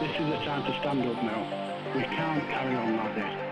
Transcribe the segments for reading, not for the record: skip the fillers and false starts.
This is the time to stand up now. We can't carry on like this.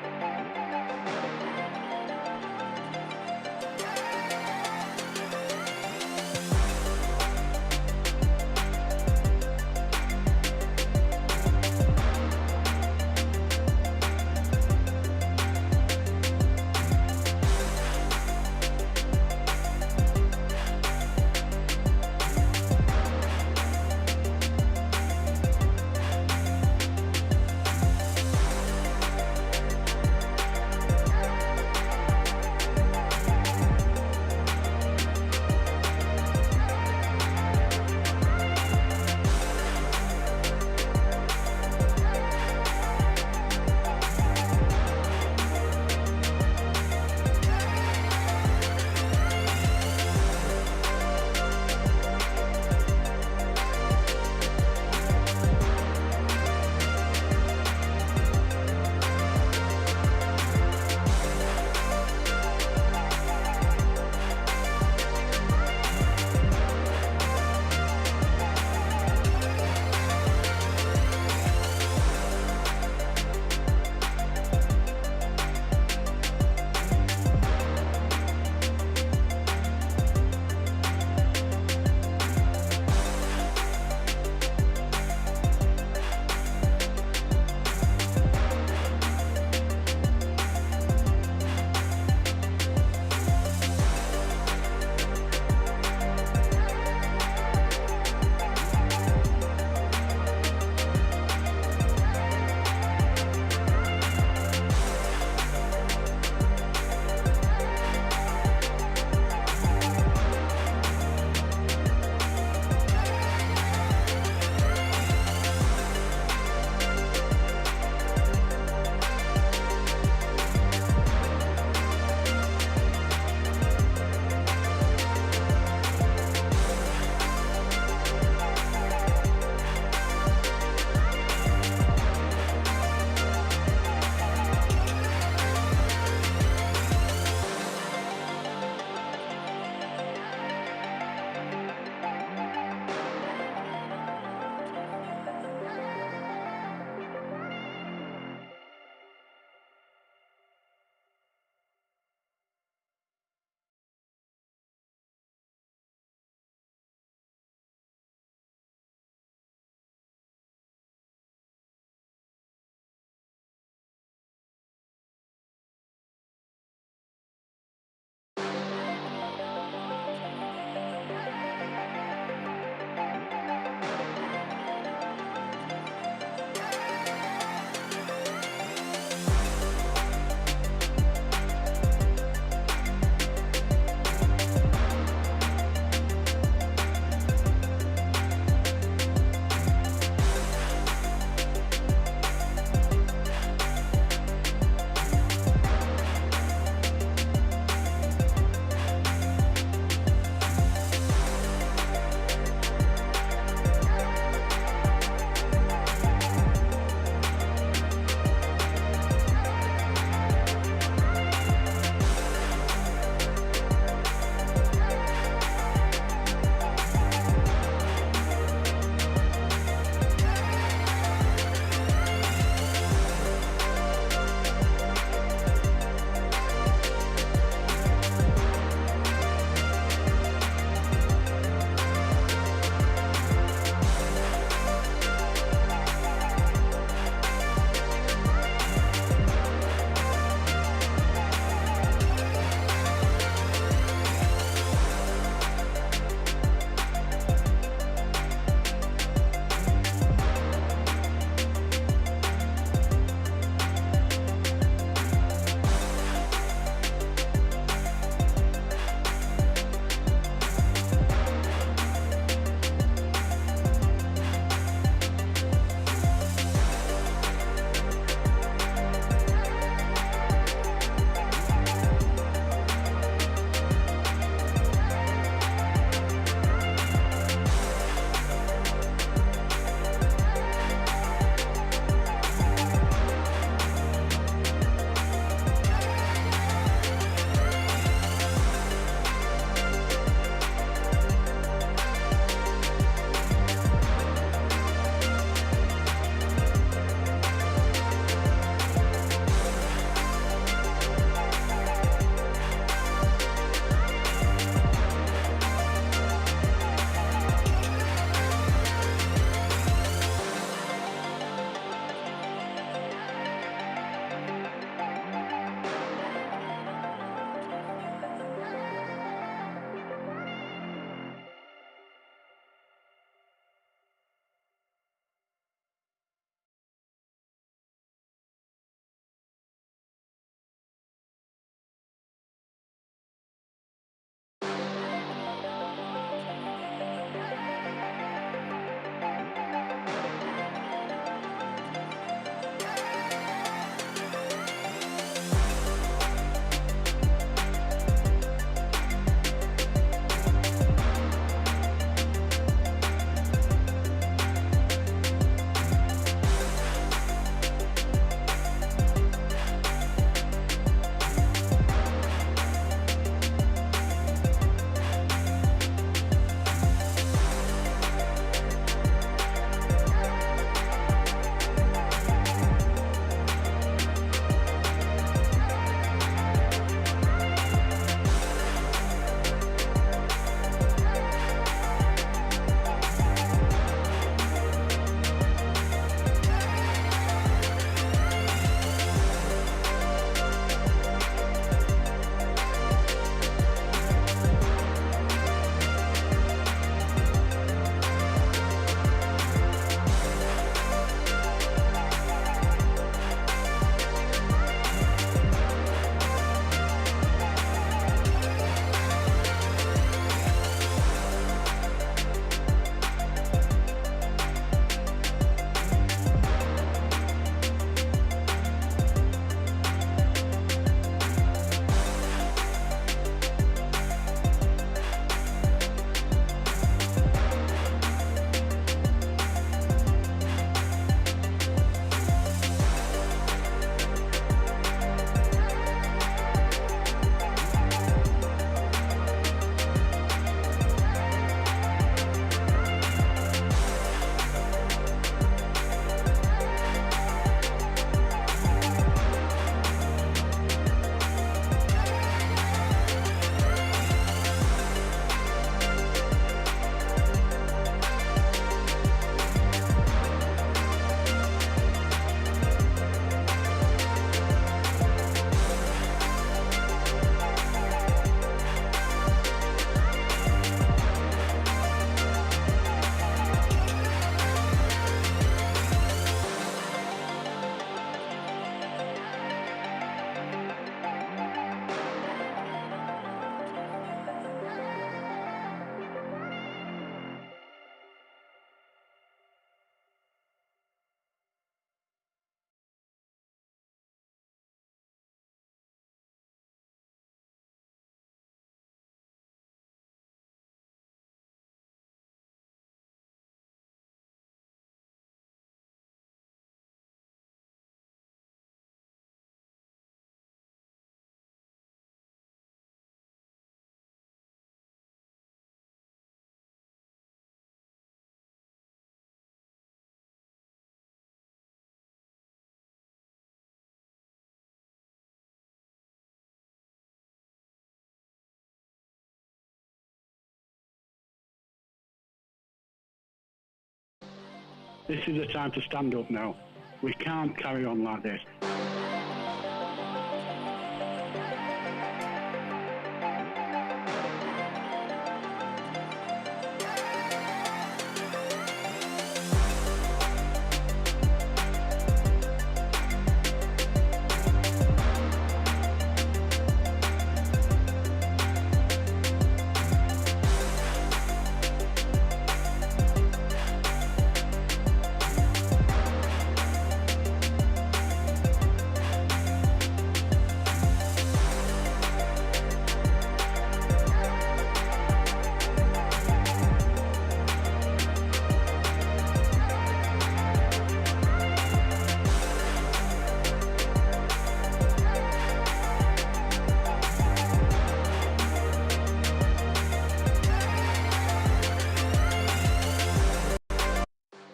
This is the time to stand up now. We can't carry on like this.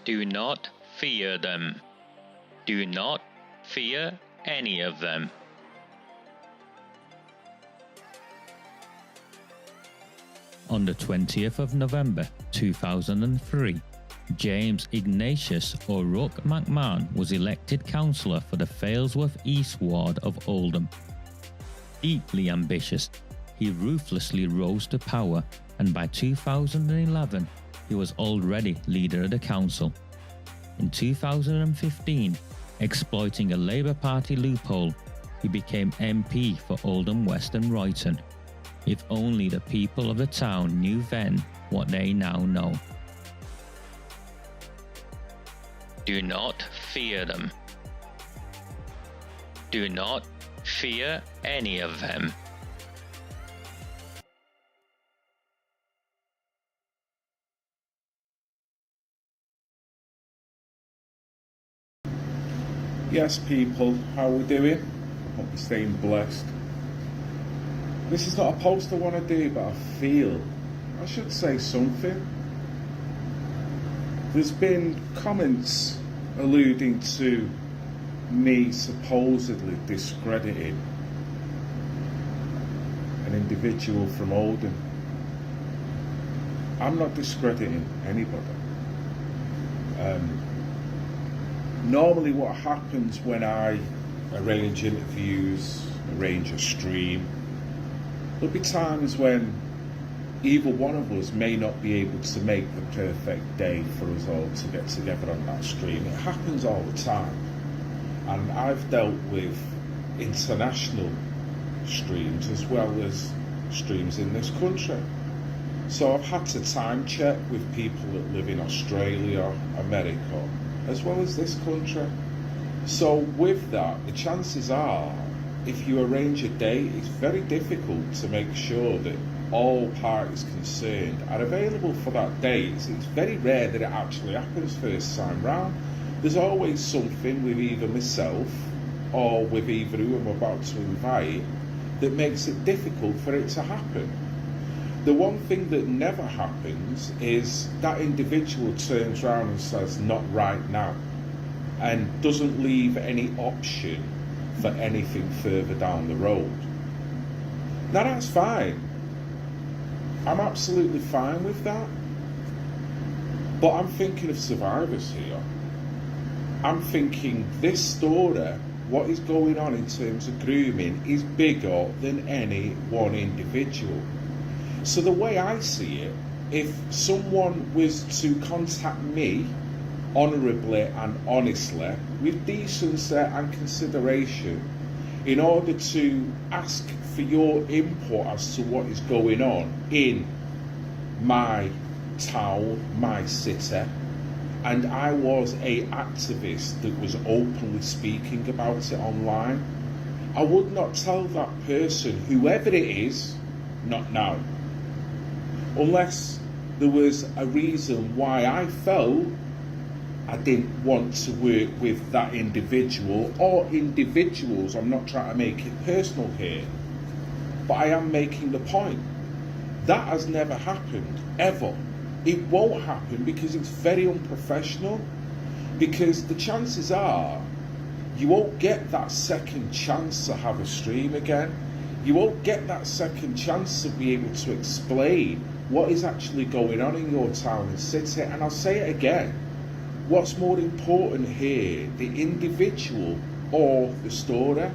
Do not fear them. Do not fear any of them. On the 20th of November 2003, James Ignatius O'Rourke McMahon was elected councillor for the Failsworth East Ward of Oldham. Deeply ambitious, he ruthlessly rose to power, and by 2011, he was already leader of the council. In 2015, exploiting a Labour Party loophole, he became MP for Oldham West and Royton. If only the people of the town knew then what they now know. Do not fear them. Do not fear any of them. Yes, people, how are we doing? Hope you're staying blessed. This is not a post I want to do, but I feel I should say something. There's been comments alluding to me supposedly discrediting an individual from Oldham. I'm not discrediting anybody. Normally what happens when I arrange interviews, arrange a stream, there'll be times when either one of us may not be able to make the perfect day for us all to get together on that stream. It happens all the time. And I've dealt with international streams as well as streams in this country. So I've had to time check with people that live in Australia, America, as well as this country. So with that, the chances are, if you arrange a date, it's very difficult to make sure that all parties concerned are available for that date. It's very rare that it actually happens first time round. There's always something with either myself or with either who I'm about to invite that makes it difficult for it to happen. The one thing that never happens is that individual turns around and says, not right now, and doesn't leave any option for anything further down the road. Now that's fine. I'm absolutely fine with that. But I'm thinking of survivors here. I'm thinking this story, what is going on in terms of grooming, is bigger than any one individual. So the way I see it, if someone was to contact me honourably and honestly, with decency and consideration, in order to ask for your input as to what is going on in my town, my city, and I was an activist that was openly speaking about it online, I would not tell that person, whoever it is, not now, unless there was a reason why I felt I didn't want to work with that individual or individuals. I'm not trying to make it personal here, but I am making the point. That has never happened, ever. It won't happen because it's very unprofessional, because the chances are you won't get that second chance to have a stream again. You won't get that second chance to be able to explain what is actually going on in your town and city. And I'll say it again, What's more important here, the individual or the story?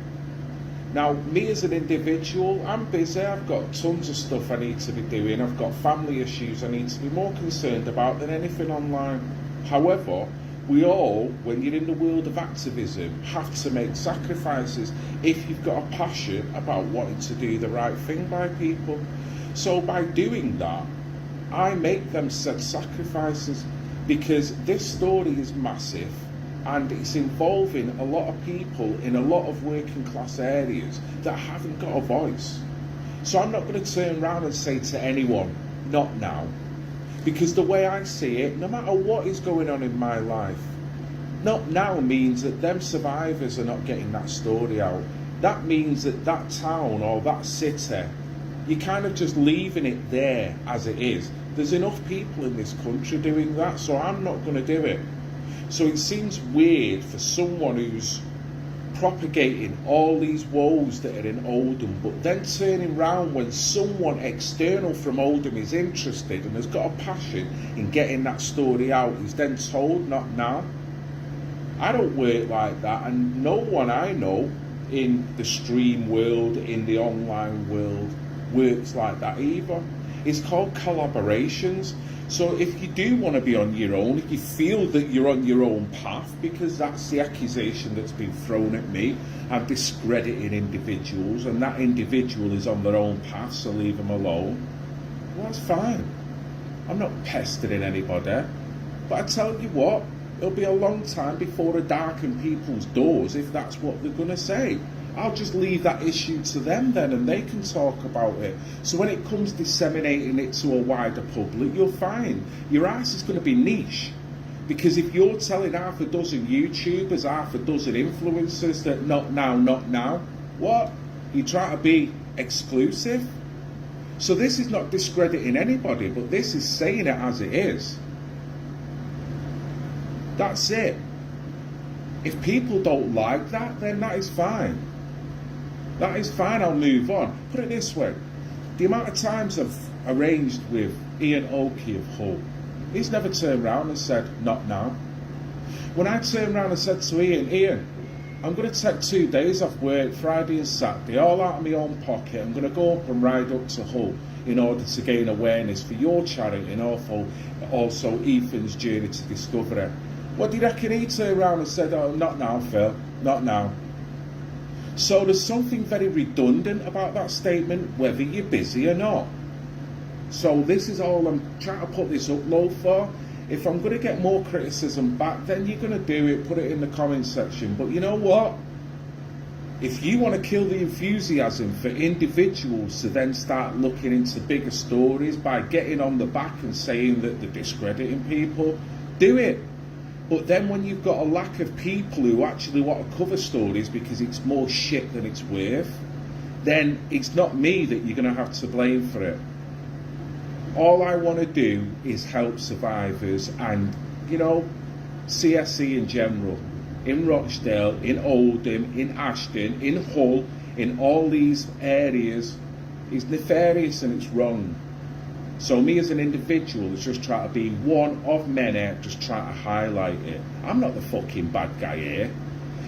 Now, me as an individual, I'm busy, I've got tons of stuff I need to be doing, I've got family issues I need to be more concerned about than anything online. However, we all, when you're in the world of activism, have to make sacrifices if you've got a passion about wanting to do the right thing by people. So by doing that, I make them said sacrifices, because this story is massive and it's involving a lot of people in a lot of working class areas that haven't got a voice. So I'm not going to turn around and say to anyone, not now. Because the way I see it, no matter what is going on in my life, not now means that them survivors are not getting that story out. That means that that town or that city, you're kind of just leaving it there as it is. There's enough people in this country doing that, so I'm not going to do it. So it seems weird for someone who's propagating all these woes that are in Oldham, but then turning round when someone external from Oldham is interested and has got a passion in getting that story out, is then told not now. I don't work like that, and no one I know in the stream world, in the online world, works like that either. It's called collaborations. So if you do want to be on your own, if you feel that you're on your own path, because that's the accusation that's been thrown at me, I'm discrediting individuals, and that individual is on their own path, so leave them alone. Well, that's fine. I'm not pestering anybody. But I tell you what, it'll be a long time before I darken people's doors if that's what they're going to say. I'll just leave that issue to them then, and they can talk about it. So when it comes disseminating it to a wider public, you'll find your ass is going to be niche. Because if you're telling half a dozen YouTubers, half a dozen influencers that not now, what? You try to be exclusive? So this is not discrediting anybody, but this is saying it as it is. That's it. If people don't like that, then that is fine. That is fine, I'll move on. Put it this way, the amount of times I've arranged with Ian Oakey of Hull, he's never turned around and said, not now. When I turned around and said to Ian, I'm going to take 2 days off work, Friday and Saturday, all out of my own pocket, I'm going to go up and ride up to Hull in order to gain awareness for your charity and also Ethan's journey to discovery. What do you reckon he turned around and said, oh, not now, Phil, not now. So there's something very redundant about that statement, whether you're busy or not. So this is all I'm trying to put this upload for. If I'm going to get more criticism back, then you're going to do it, put it in the comment section. But you know what? If you want to kill the enthusiasm for individuals to then start looking into bigger stories by getting on the back and saying that they're discrediting people, do it. But then when you've got a lack of people who actually want to cover stories because it's more shit than it's worth, then it's not me that you're going to have to blame for it. All I want to do is help survivors and, you know, CSE in general, in Rochdale, in Oldham, in Ashton, in Hull, in all these areas, is nefarious and it's wrong. So me as an individual is just trying to be one of many, just trying to highlight it. I'm not the fucking bad guy here.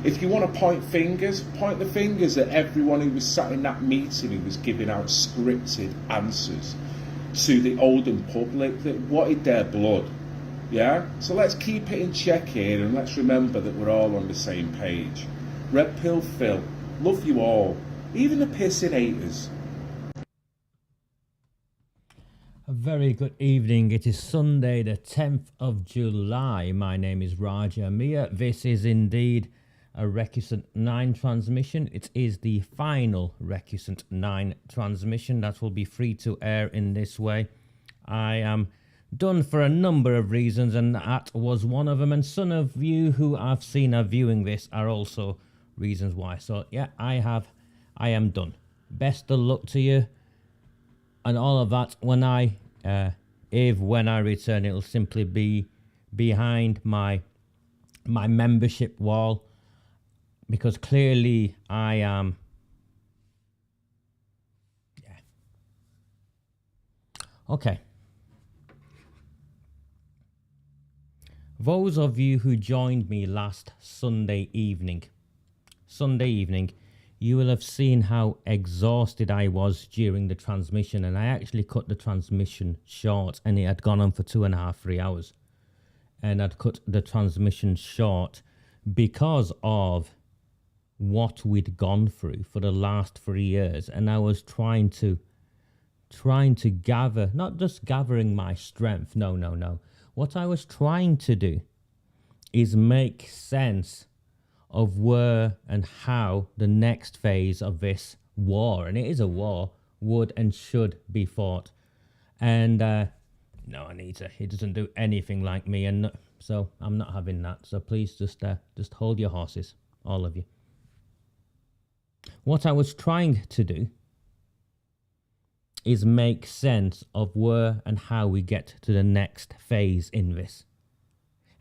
If you want to point the fingers at everyone who was sat in that meeting who was giving out scripted answers to the Oldham public that wanted their blood. Yeah? So let's keep it in check here and let's remember that we're all on the same page. Red Pill Phil, love you all, even the pissing haters. A very good evening. It is Sunday the 10th of July. My name is Raja Mia. This is indeed a Recusant 9 transmission. It is the final Recusant 9 transmission that will be free to air in this way. I am done for a number of reasons and that was one of them, and some of you who I've seen are viewing this are also reasons why. So yeah, I am done. Best of luck to you and all of that. When I return, it'll simply be behind my membership wall, because clearly I am okay. Those of you who joined me last Sunday evening, you will have seen how exhausted I was during the transmission, and I actually cut the transmission short, and it had gone on for 2.5, 3 hours. And I'd cut the transmission short because of what we'd gone through for the last 3 years, and I was trying to gather, not just gathering my strength, no. What I was trying to do is make sense of where and how the next phase of this war, and it is a war, would and should be fought. And no, Anita, he doesn't do anything like me, and so I'm not having that. So please just hold your horses, all of you. What I was trying to do is make sense of where and how we get to the next phase in this.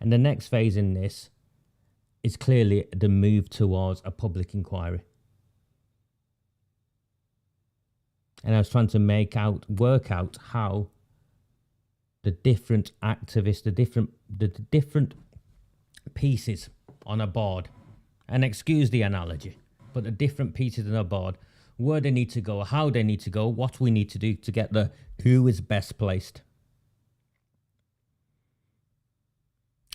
And the next phase in this is clearly the move towards a public inquiry. And I was trying to work out how the different activists, the different pieces on a board, and excuse the analogy, but the different pieces on a board, where they need to go, how they need to go, what we need to do to get the who is best placed.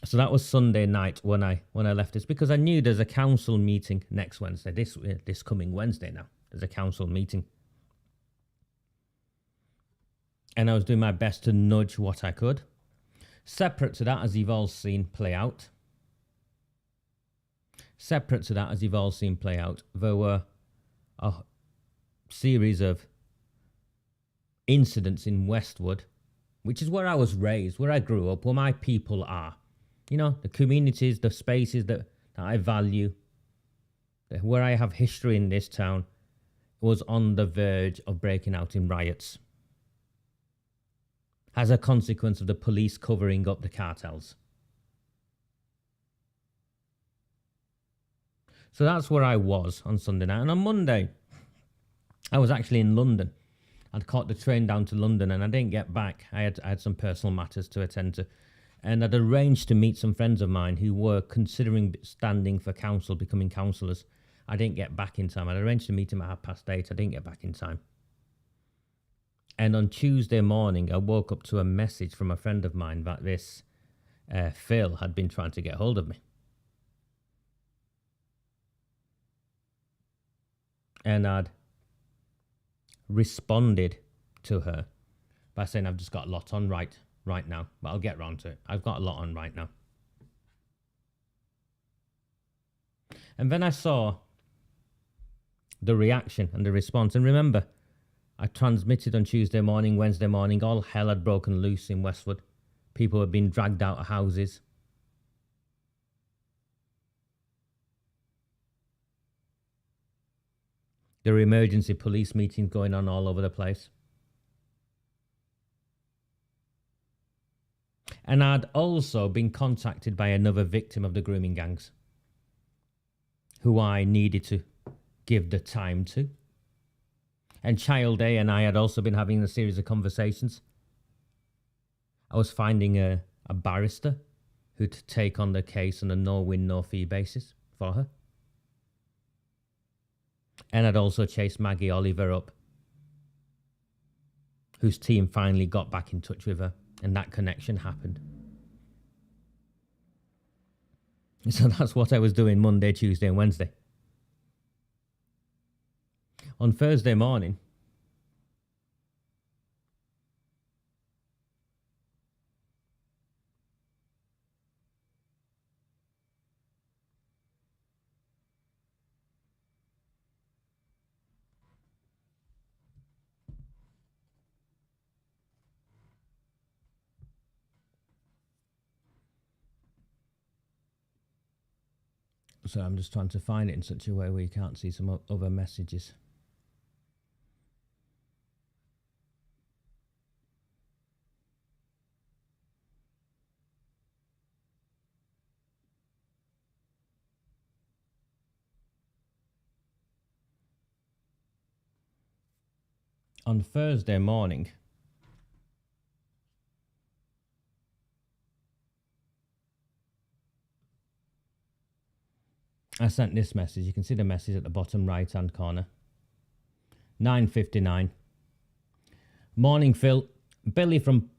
So that was Sunday night when I left this, because I knew there's a council meeting next Wednesday, this coming Wednesday now. There's a council meeting. And I was doing my best to nudge what I could. Separate to that, as you've all seen play out, there were a series of incidents in Westwood, which is where I was raised, where I grew up, where my people are. You know, the communities, the spaces that I value, where I have history in this town, was on the verge of breaking out in riots as a consequence of the police covering up the cartels. So that's where I was on Sunday night. And on Monday, I was actually in London. I'd caught the train down to London and I didn't get back. I had some personal matters to attend to. And I'd arranged to meet some friends of mine who were considering standing for council, becoming councillors. I didn't get back in time. I'd arranged to meet them at 8:30. I didn't get back in time. And on Tuesday morning, I woke up to a message from a friend of mine that this Phil had been trying to get hold of me. And I'd responded to her by saying, I've just got a lot on right now, but I'll get round to it. I've got a lot on right now. And then I saw the reaction and the response. And remember, I transmitted on Tuesday morning, Wednesday morning, all hell had broken loose in Westwood. People had been dragged out of houses. There were emergency police meetings going on all over the place. And I'd also been contacted by another victim of the grooming gangs, who I needed to give the time to. And Child A and I had also been having a series of conversations. I was finding a barrister who'd take on the case on a no-win, no-fee basis for her. And I'd also chased Maggie Oliver up, whose team finally got back in touch with her, and that connection happened. So that's what I was doing Monday, Tuesday, and Wednesday. On Thursday morning, so I'm just trying to find it in such a way where you can't see some other messages. On Thursday morning, I sent this message. You can see the message at the bottom right hand corner. 9:59. Morning, Phil. Billy from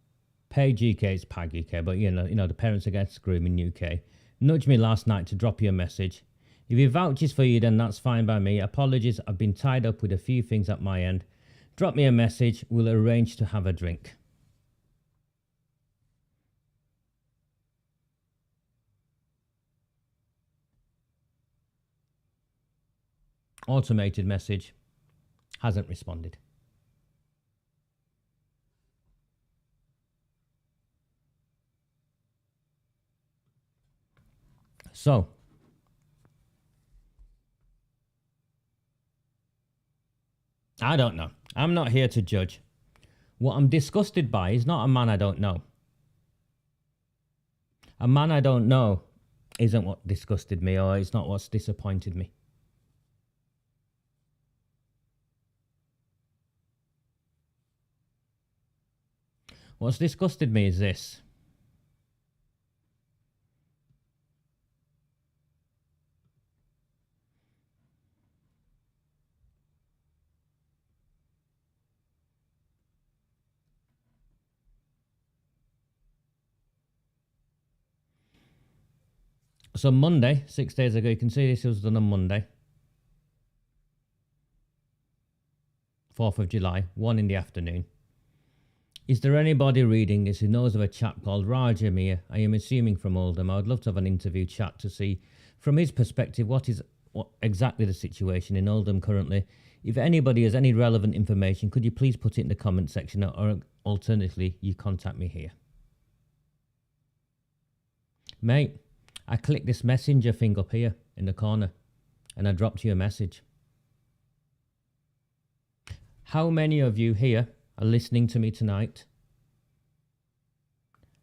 Page UK. It's Pag UK, but you know the Parents Against Grooming UK nudged me last night to drop you a message. If he vouches for you, then that's fine by me. Apologies, I've been tied up with a few things at my end. Drop me a message. We'll arrange to have a drink. Automated message. Hasn't responded. So, I don't know. I'm not here to judge. What I'm disgusted by is not a man I don't know. A man I don't know isn't what disgusted me, or it's not what's disappointed me. What's disgusted me is this. So Monday, 6 days ago, you can see this was done on Monday. 4th of July, 1 in the afternoon. Is there anybody reading this who knows of a chap called Raj Amir? I am assuming from Oldham. I would love to have an interview chat to see from his perspective what exactly the situation in Oldham currently. If anybody has any relevant information, could you please put it in the comment section, or alternatively, you contact me here. Mate, I clicked this messenger thing up here in the corner and I dropped you a message. How many of you here are listening to me tonight?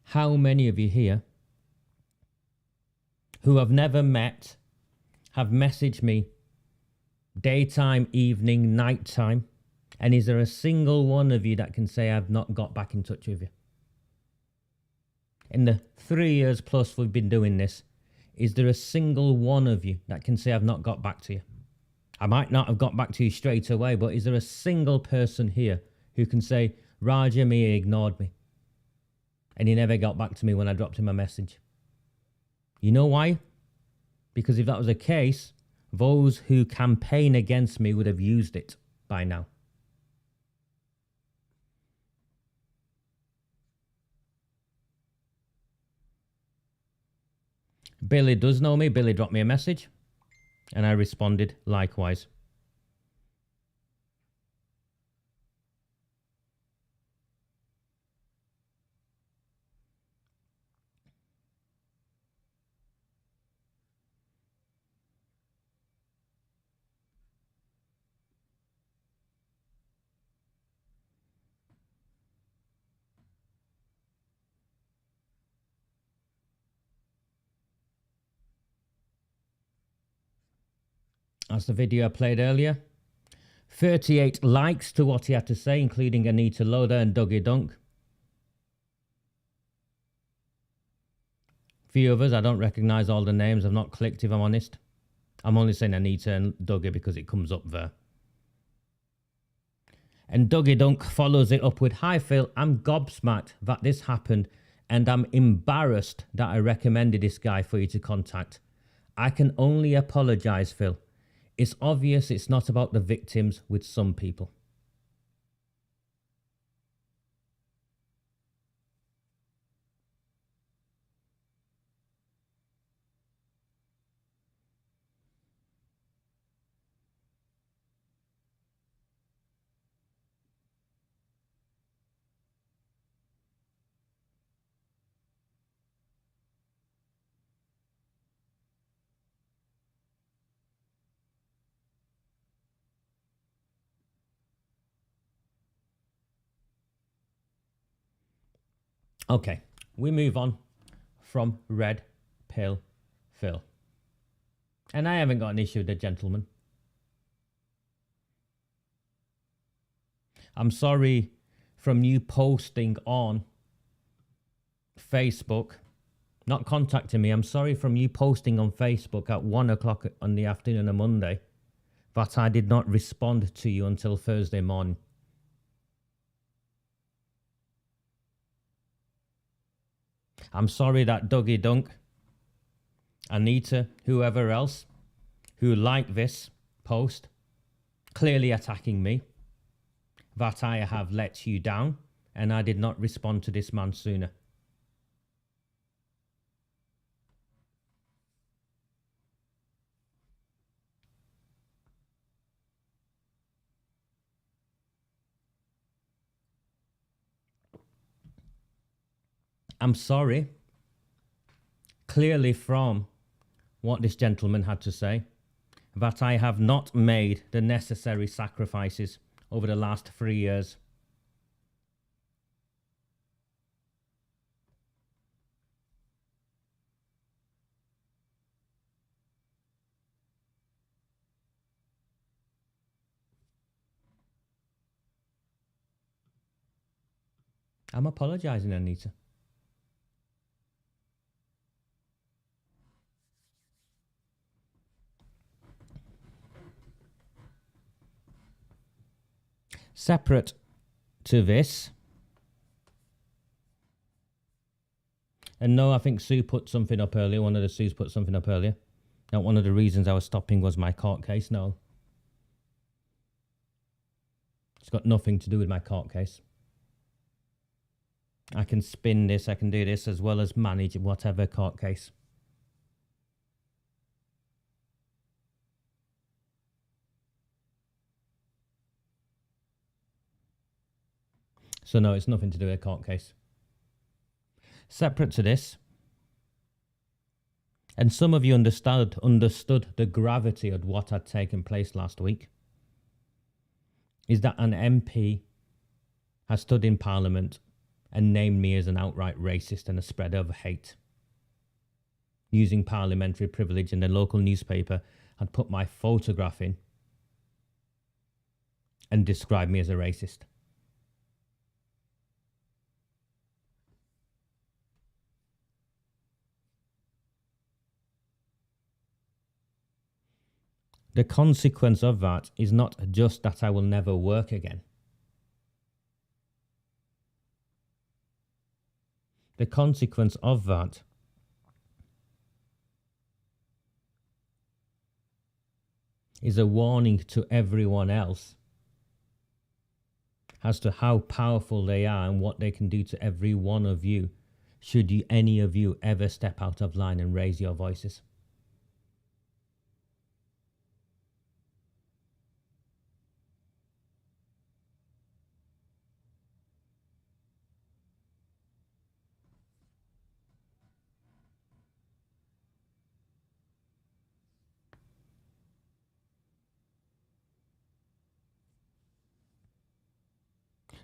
How many of you here who have never met have messaged me daytime, evening, nighttime? And is there a single one of you that can say I've not got back in touch with you? In the 3 years plus we've been doing this, is there a single one of you that can say I've not got back to you? I might not have got back to you straight away, but is there a single person here who can say, Raja Mia ignored me and he never got back to me when I dropped him a message? You know why? Because if that was the case, those who campaign against me would have used it by now. Billy does know me. Billy dropped me a message and I responded likewise. That's the video I played earlier. 38 likes to what he had to say, including Anita Loader and Dougie Dunk. Few others, I don't recognise all the names. I've not clicked, if I'm honest. I'm only saying Anita and Dougie because it comes up there. And Dougie Dunk follows it up with, Hi Phil, I'm gobsmacked that this happened and I'm embarrassed that I recommended this guy for you to contact. I can only apologise, Phil. It's obvious it's not about the victims with some people. Okay, we move on from Red Pill Phil. And I haven't got an issue with the gentleman. I'm sorry from you posting on Facebook not contacting me. I'm sorry from you posting on Facebook at 1 o'clock on the afternoon on Monday that I did not respond to you until Thursday morning. I'm sorry that Dougie Dunk, Anita, whoever else who liked this post, clearly attacking me, that I have let you down and I did not respond to this man sooner. I'm sorry, clearly from what this gentleman had to say, that I have not made the necessary sacrifices over the last 3 years. I'm apologising, Anita. Separate to this, and no, I think Sue put something up earlier. One of the Sues put something up earlier. Now, one of the reasons I was stopping was my court case. No, it's got nothing to do with my court case. I can spin this, I can do this, as well as manage whatever court case. So no, it's nothing to do with a court case. Separate to this, and some of you understood the gravity of what had taken place last week, is that an MP has stood in Parliament and named me as an outright racist and a spreader of hate, using parliamentary privilege, and the local newspaper had put my photograph in and described me as a racist. The consequence of that is not just that I will never work again. The consequence of that is a warning to everyone else as to how powerful they are and what they can do to every one of you should any of you ever step out of line and raise your voices.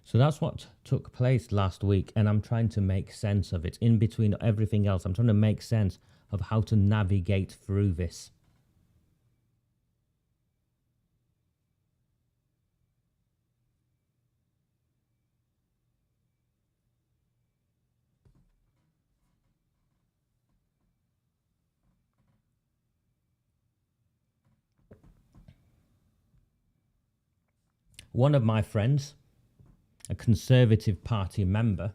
So that's what took place last week, and I'm trying to make sense of it. In between everything else, I'm trying to make sense of how to navigate through this. One of my friends, a Conservative Party member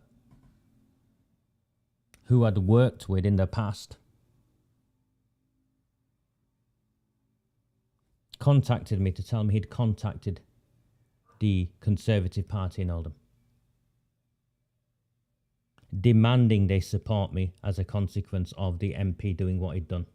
who I'd worked with in the past, contacted me to tell me he'd contacted the Conservative Party in Oldham, demanding they support me as a consequence of the MP doing what he'd done.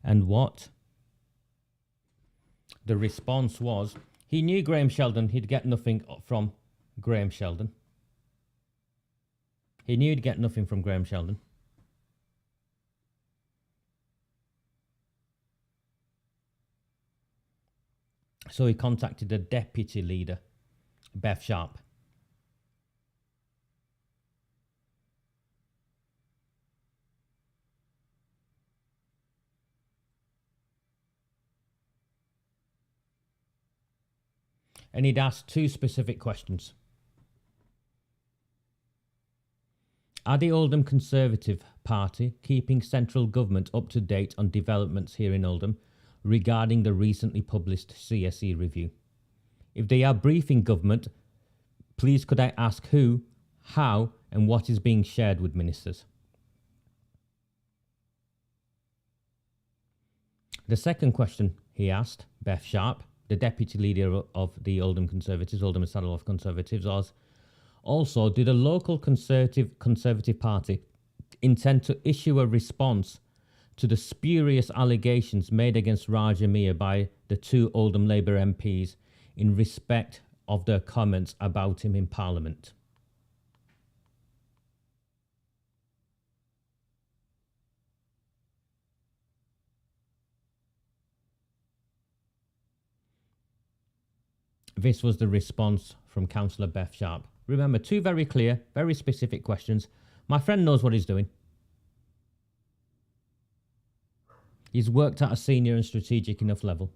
And what the response was, he knew Graham Sheldon, he'd get nothing from Graham Sheldon. He knew he'd get nothing from Graham Sheldon. So he contacted the deputy leader, Beth Sharp. And he'd asked two specific questions. Are the Oldham Conservative Party keeping central government up to date on developments here in Oldham regarding the recently published CSE review? If they are briefing government, please could I ask who, how and what is being shared with ministers? The second question he asked Beth Sharp, the deputy leader of the Oldham Conservatives, Oldham and Saddleworth Conservatives, was also, do the local Conservative Party intend to issue a response to the spurious allegations made against Raja Miah by the two Oldham Labour MPs in respect of their comments about him in Parliament? This was the response from Councillor Beth Sharp. Remember, two very clear, very specific questions. My friend knows what he's doing. He's worked at a senior and strategic enough level.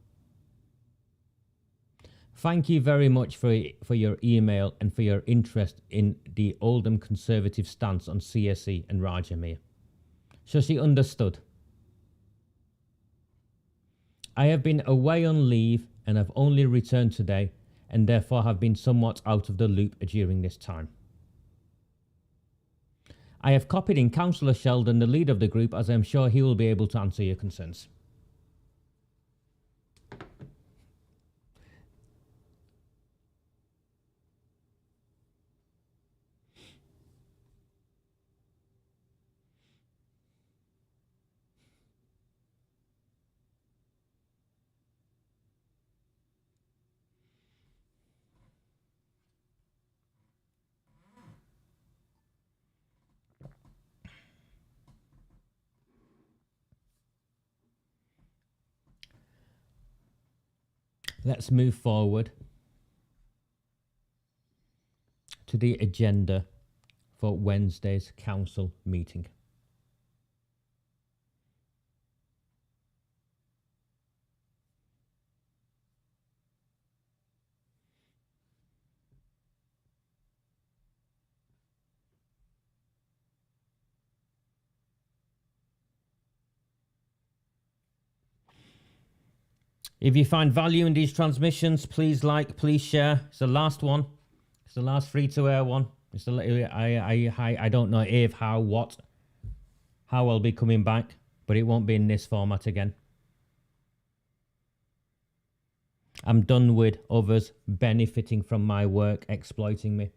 Thank you very much for your email and for your interest in the Oldham Conservative stance on CSE and Raja Miah. So she understood. I have been away on leave and have only returned today, and therefore have been somewhat out of the loop during this time. I have copied in Councillor Sheldon, the leader of the group, as I am sure he will be able to answer your concerns. Let's move forward to the agenda for Wednesday's council meeting. If you find value in these transmissions, please like, please share. It's the last one. It's the last free-to-air one. It's the, I don't know if, how, what, how I'll be coming back, but it won't be in this format again. I'm done with others benefiting from my work, exploiting me.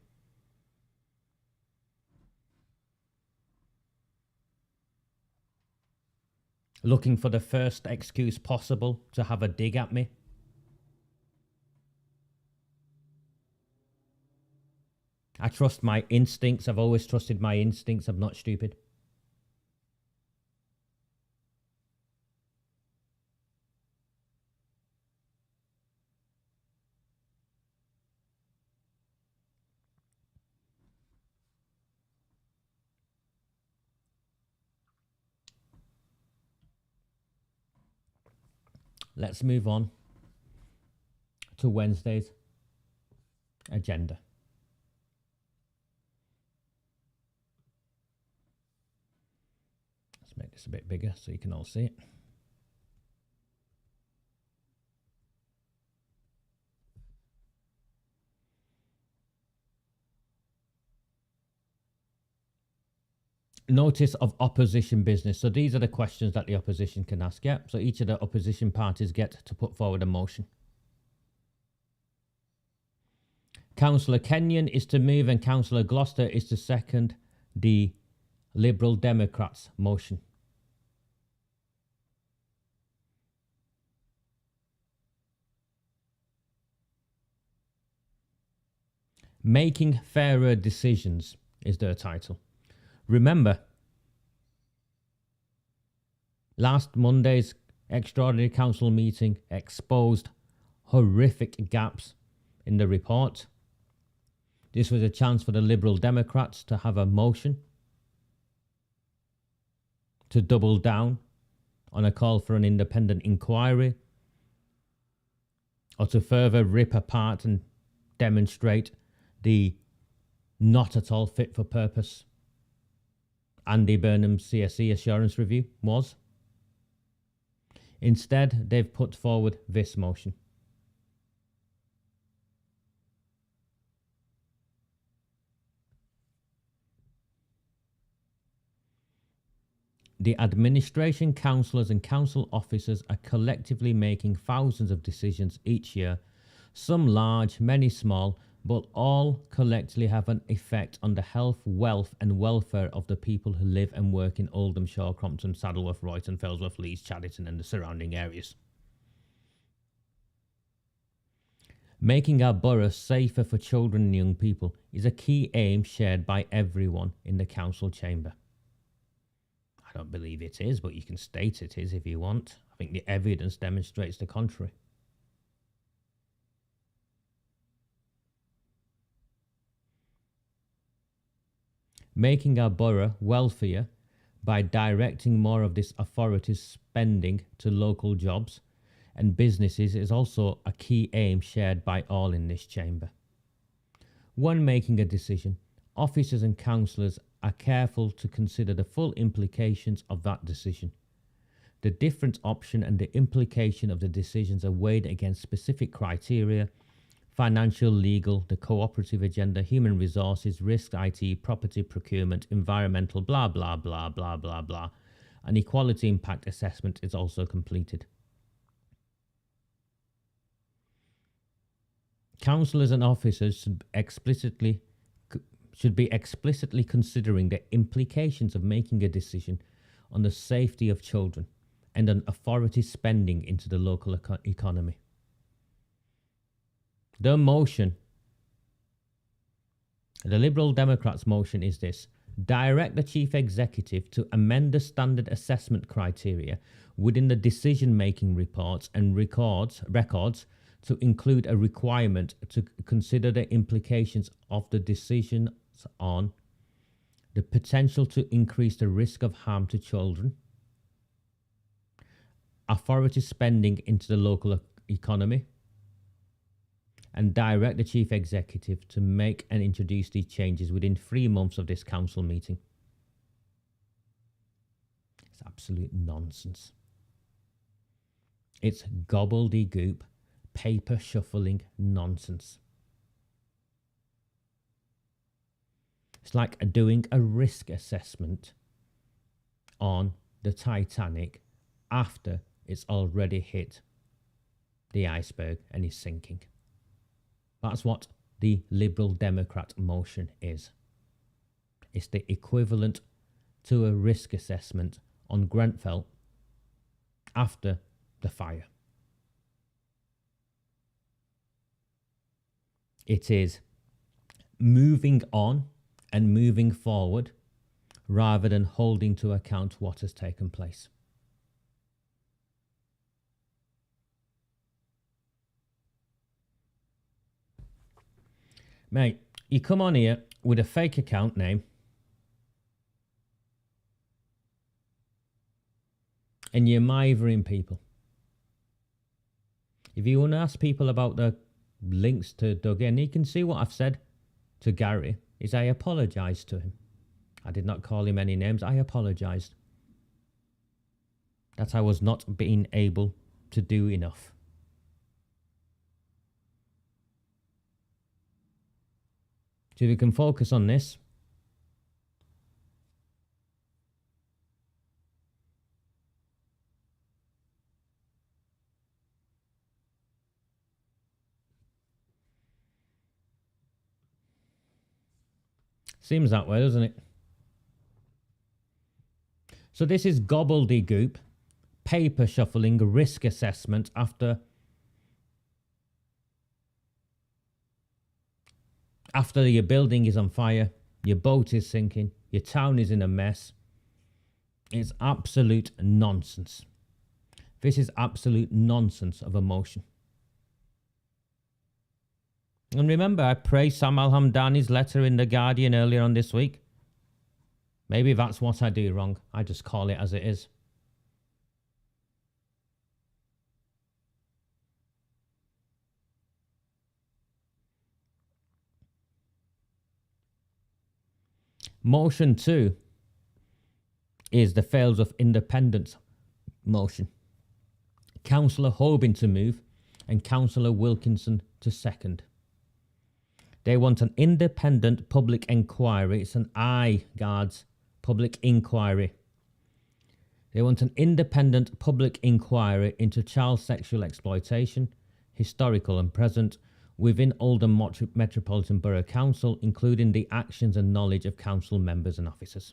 Looking for the first excuse possible to have a dig at me. I trust my instincts. I've always trusted my instincts. I'm not stupid. Let's move on to Wednesday's agenda. Let's make this a bit bigger so you can all see it. Notice of opposition business. So these are the questions that the opposition can ask. Yeah. So each of the opposition parties get to put forward a motion. Councillor Kenyon is to move and Councillor Gloucester is to second the Liberal Democrats motion. Making fairer decisions is their title. Remember, last Monday's extraordinary council meeting exposed horrific gaps in the report. This was a chance for the Liberal Democrats to have a motion to double down on a call for an independent inquiry or to further rip apart and demonstrate the not at all fit for purpose Andy Burnham's CSE assurance review was. Instead, they've put forward this motion. The administration, councillors and council officers are collectively making thousands of decisions each year, some large, many small, but all collectively have an effect on the health, wealth and welfare of the people who live and work in Oldham, Shaw, Crompton, Saddleworth, Royton, Failsworth, Leeds, Chaddderton and the surrounding areas. Making our borough safer for children and young people is a key aim shared by everyone in the council chamber. I don't believe it is, but you can state it is if you want. I think the evidence demonstrates the contrary. Making our borough wealthier by directing more of this authority's spending to local jobs and businesses is also a key aim shared by all in this chamber. When making a decision, officers and councillors are careful to consider the full implications of that decision. The different option and the implication of the decisions are weighed against specific criteria: financial, legal, the cooperative agenda, human resources, risk, IT, property, procurement, environmental, blah, blah, blah, blah, blah, blah. An equality impact assessment is also completed. Councillors and officers should be explicitly considering the implications of making a decision on the safety of children and on authority spending into the local economy. The motion, the Liberal Democrats' motion is this: direct the Chief Executive to amend the standard assessment criteria within the decision-making reports and records to include a requirement to consider the implications of the decisions on the potential to increase the risk of harm to children, authority spending into the local economy, and direct the Chief Executive to make and introduce these changes within 3 months of this council meeting. It's absolute nonsense. It's gobbledygook, paper shuffling nonsense. It's like doing a risk assessment on the Titanic after it's already hit the iceberg and is sinking. That's what the Liberal Democrat motion is. It's the equivalent to a risk assessment on Grenfell after the fire. It is moving on and moving forward rather than holding to account what has taken place. Mate, you come on here with a fake account name and you're mithering people. If you want to ask people about the links to Doug in, you can see what I've said to Gary is I apologised to him. I did not call him any names. I apologised that I was not being able to do enough. So if we can focus on this. Seems that way, doesn't it? So this is gobbledygook, paper shuffling, risk assessment after your building is on fire, your boat is sinking, your town is in a mess. It's absolute nonsense. This is absolute nonsense of a motion. And remember, I praised Sam Al-Hamdani's letter in The Guardian earlier on this week. Maybe that's what I do wrong. I just call it as it is. Motion 2 is the Failsworth Independents motion. Councillor Hoban to move and Councillor Wilkinson to second. They want an independent public inquiry. It's an I, guards, public inquiry. They want an independent public inquiry into child sexual exploitation, historical and present, within Oldham Metropolitan Borough Council, including the actions and knowledge of council members and officers.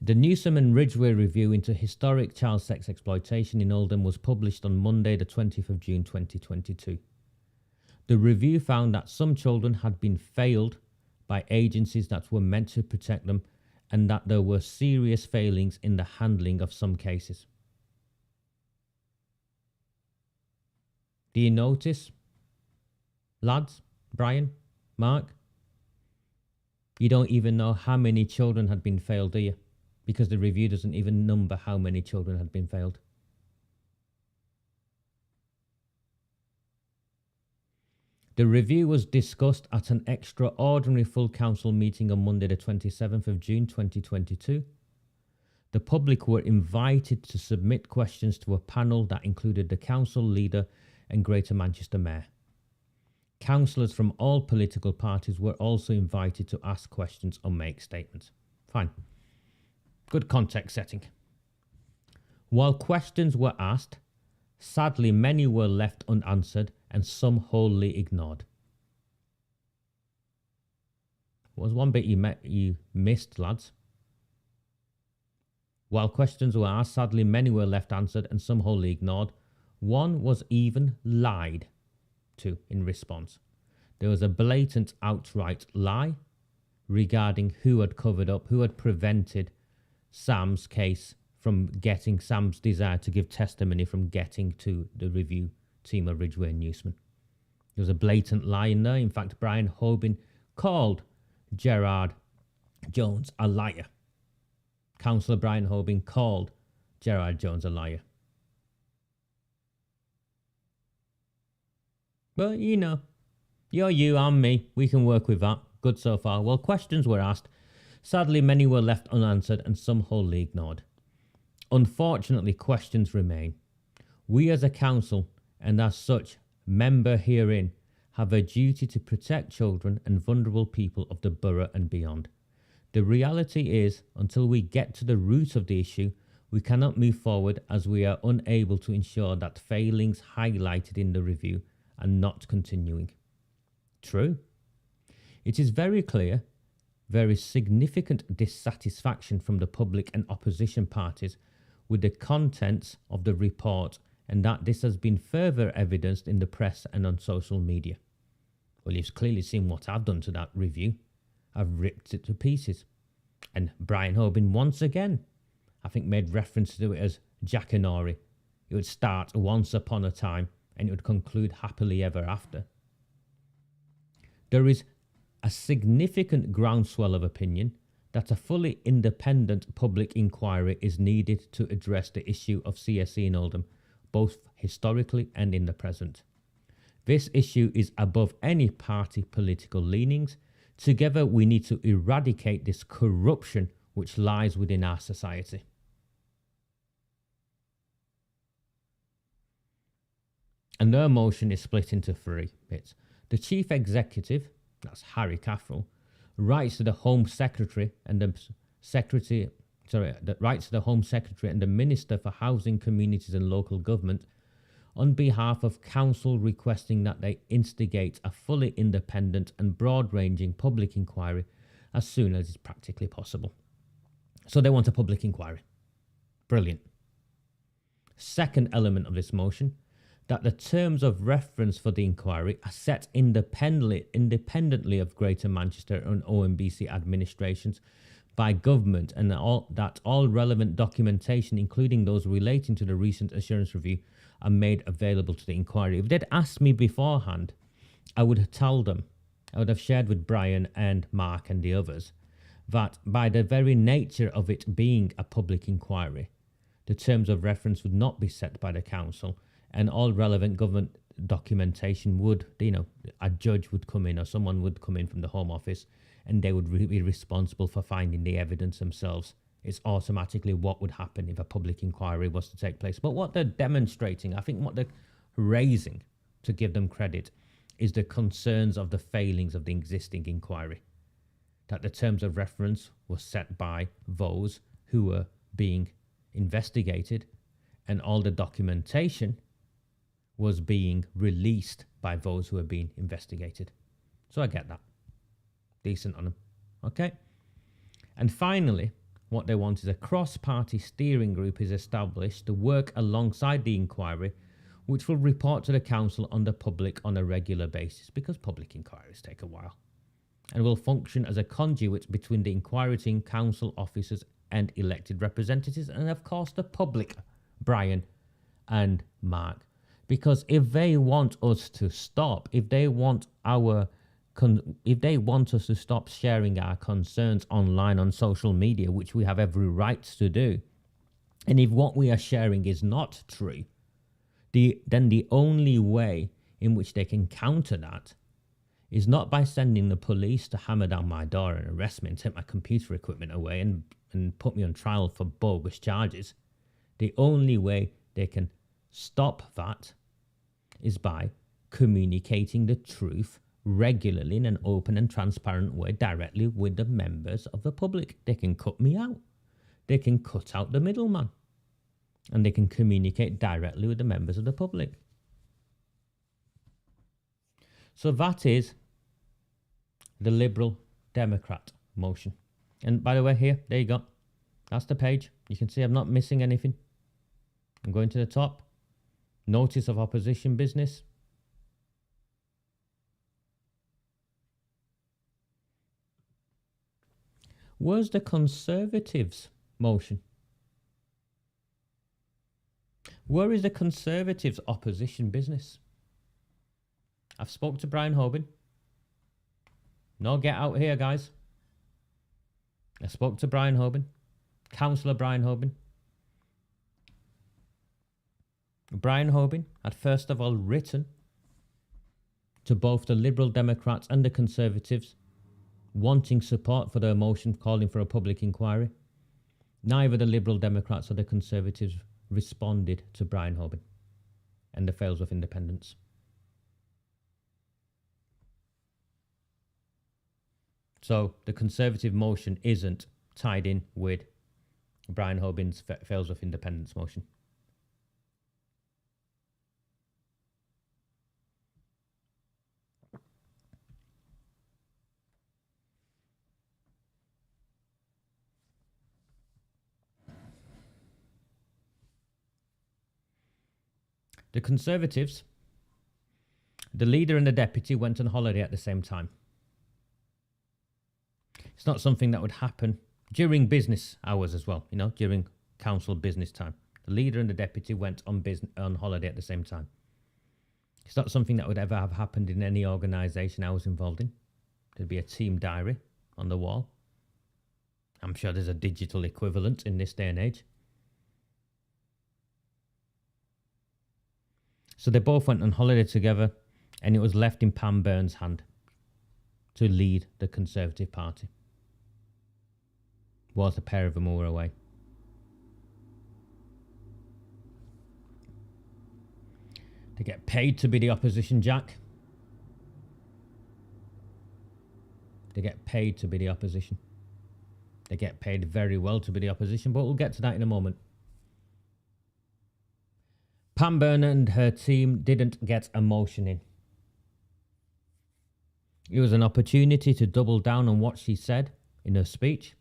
The Newsom and Ridgeway review into historic child sex exploitation in Oldham was published on Monday the 20th of June 2022. The review found that some children had been failed by agencies that were meant to protect them and that there were serious failings in the handling of some cases. Do you notice, lads, Brian, Mark? You don't even know how many children had been failed, do you? Because the review doesn't even number how many children had been failed. The review was discussed at an extraordinary full council meeting on Monday the 27th of June 2022. The public were invited to submit questions to a panel that included the council leader and Greater Manchester Mayor. Councillors from all political parties were also invited to ask questions or make statements. Fine. Good context setting. While questions were asked, sadly many were left unanswered and some wholly ignored. What was one bit you missed, lads? While questions were asked, sadly many were left unanswered and some wholly ignored. One was even lied to in response. There was a blatant outright lie regarding who had covered up, who had prevented Sam's case from getting, Sam's desire to give testimony from getting to the review team of Ridgeway and Newsman. There was a blatant lie in there. In fact, Brian Hoban called Gerard Jones a liar. Councillor Brian Hoban called Gerard Jones a liar. But, you know, you're you, I'm me. We can work with that. Good so far. Well, questions were asked. Sadly, many were left unanswered and some wholly ignored. Unfortunately, questions remain. We as a council, and as such, member herein, have a duty to protect children and vulnerable people of the borough and beyond. The reality is, until we get to the root of the issue, we cannot move forward as we are unable to ensure that failings highlighted in the review are not continuing. True. It is very clear there is significant dissatisfaction from the public and opposition parties with the contents of the report, and that this has been further evidenced in the press and on social media. Well, you've clearly seen what I've done to that review. I've ripped it to pieces. And Brian Hoban, once again, I think made reference to it as Jackanory. It would start once upon a time and it would conclude happily ever after. There is a significant groundswell of opinion that a fully independent public inquiry is needed to address the issue of CSE in Oldham, both historically and in the present. This issue is above any party political leanings. Together we need to eradicate this corruption which lies within our society. And their motion is split into three bits. The Chief Executive, that's Harry Caffrell, writes to the Home Secretary and the Minister for Housing, Communities and Local Government on behalf of Council, requesting that they instigate a fully independent and broad-ranging public inquiry as soon as is practically possible. So they want a public inquiry. Brilliant. Second element of this motion, that the terms of reference for the inquiry are set independently of Greater Manchester and OMBC administrations by government, and that all relevant documentation, including those relating to the recent assurance review, are made available to the inquiry. If they'd asked me beforehand, I would have told them, I would have shared with Brian and Mark and the others, that by the very nature of it being a public inquiry, the terms of reference would not be set by the council, and all relevant government documentation would, a judge would come in or someone would come in from the Home Office and they would be responsible for finding the evidence themselves. It's automatically what would happen if a public inquiry was to take place. But what they're demonstrating, I think what they're raising, to give them credit, is the concerns of the failings of the existing inquiry. That the terms of reference were set by those who were being investigated, and all the documentation was being released by those who were being investigated. So I get that. Decent on them. Okay? And finally, what they want is a cross-party steering group is established to work alongside the inquiry, which will report to the council on the public on a regular basis, because public inquiries take a while, and will function as a conduit between the inquiry team, council officers and elected representatives, and of course the public, Brian and Mark. Because if they want us to stop, if they want us to stop sharing our concerns online on social media, which we have every right to do, and if what we are sharing is not true, then the only way in which they can counter that is not by sending the police to hammer down my door and arrest me and take my computer equipment away and put me on trial for bogus charges. The only way they can stop that is by communicating the truth regularly in an open and transparent way directly with the members of the public. They can cut me out. They can cut out the middleman. And they can communicate directly with the members of the public. So that is the Liberal Democrat motion. And by the way, here, there you go. That's the page. You can see I'm not missing anything. I'm going to the top. Notice of opposition business. Where's the Conservatives motion? Where is the Conservatives opposition business? I've spoke to Brian Hoban. No get out here, guys. I spoke to Brian Hoban, Councillor Brian Hoban. Brian Hoban had first of all written to both the Liberal Democrats and the Conservatives, wanting support for their motion calling for a public inquiry. Neither the Liberal Democrats or the Conservatives responded to Brian Hoban and the Failsworth Independents. So the Conservative motion isn't tied in with Brian Hoban's Failsworth Independents motion. The Conservatives, the leader and the deputy went on holiday at the same time. It's not something that would happen during business hours as well, during council business time. The leader and the deputy went on holiday at the same time. It's not something that would ever have happened in any organisation I was involved in. There'd be a team diary on the wall. I'm sure there's a digital equivalent in this day and age. So they both went on holiday together, and it was left in Pam Byrne's hand to lead the Conservative Party, whilst a pair of them were away. They get paid to be the opposition, Jack. They get paid to be the opposition. They get paid very well to be the opposition, but we'll get to that in a moment. Pam Byrne and her team didn't get a motion in. It was an opportunity to double down on what she said in her speech.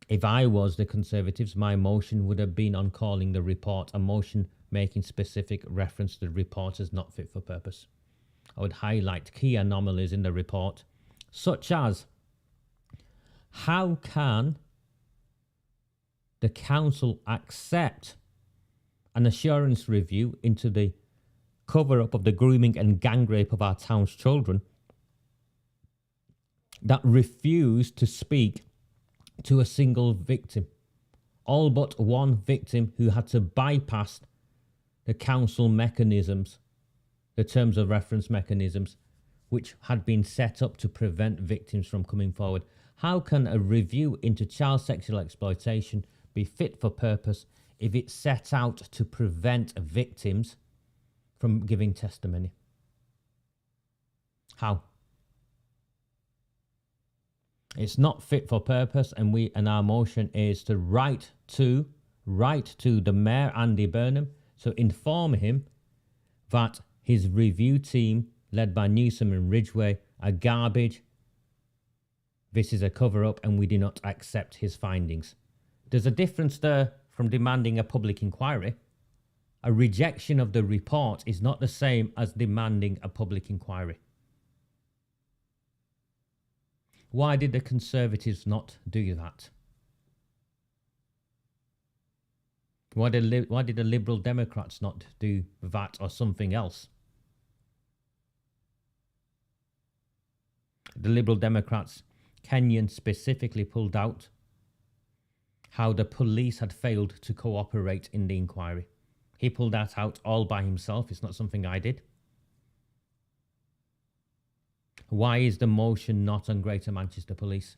If I was the Conservatives, my motion would have been on calling the report a motion making specific reference to the report as not fit for purpose. I would highlight key anomalies in the report, such as how can the council accept an assurance review into the cover-up of the grooming and gang rape of our town's children that refused to speak to a single victim all but one victim who had to bypass the council mechanisms, the terms of reference mechanisms, which had been set up to prevent victims from coming forward. How can a review into child sexual exploitation be fit for purpose if it's set out to prevent victims from giving testimony? How? It's not fit for purpose, and our motion is to write to the Mayor Andy Burnham to inform him that his review team, led by Newsom and Ridgway, are garbage. This is a cover-up and we do not accept his findings. There's a difference there from demanding a public inquiry. A rejection of the report is not the same as demanding a public inquiry. Why did the Conservatives not do that? Why did the Liberal Democrats not do that or something else? The Liberal Democrats, Kenyon specifically pulled out how the police had failed to cooperate in the inquiry. He pulled that out all by himself. It's not something I did. Why is the motion not on Greater Manchester Police?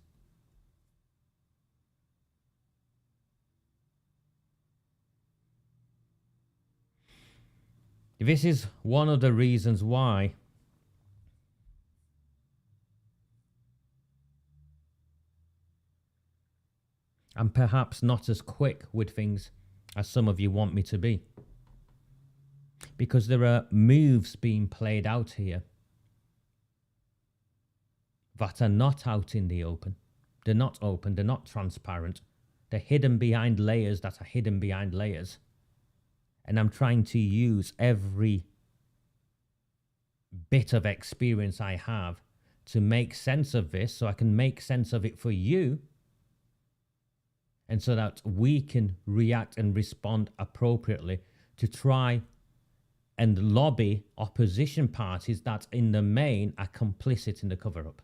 This is one of the reasons why I'm perhaps not as quick with things as some of you want me to be. Because there are moves being played out here that are not out in the open. They're not open, they're not transparent. They're hidden behind layers that are hidden behind layers. And I'm trying to use every bit of experience I have to make sense of this, so I can make sense of it for you, and so that we can react and respond appropriately to try and lobby opposition parties that in the main are complicit in the cover-up.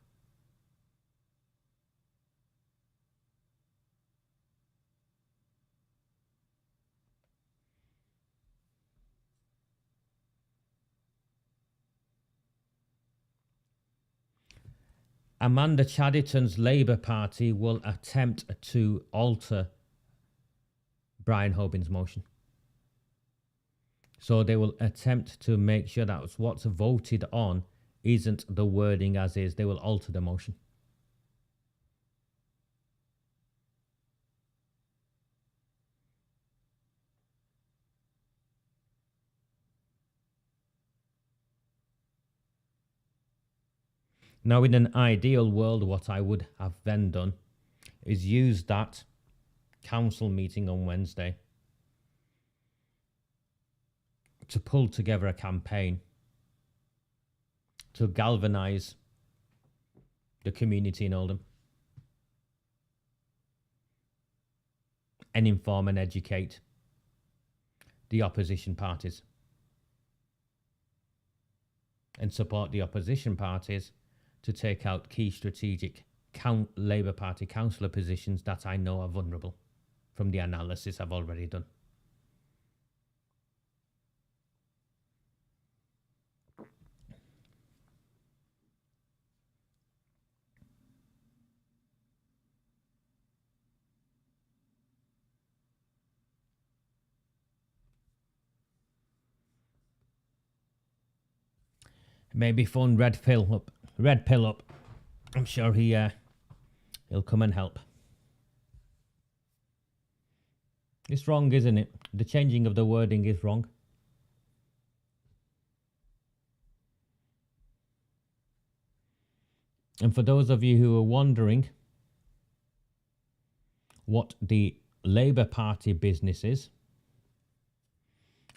Amanda Chaddерton's Labour Party will attempt to alter Brian Hoban's motion. So they will attempt to make sure that what's voted on isn't the wording as is. They will alter the motion. Now, in an ideal world, what I would have then done is use that council meeting on Wednesday to pull together a campaign to galvanise the community in Oldham and inform and educate the opposition parties and support the opposition parties to take out key strategic Labour Party councillor positions that I know are vulnerable from the analysis I've already done. Maybe phone Red Pill up. I'm sure he'll come and help. It's wrong, isn't it? The changing of the wording is wrong. And for those of you who are wondering what the Labour Party business is,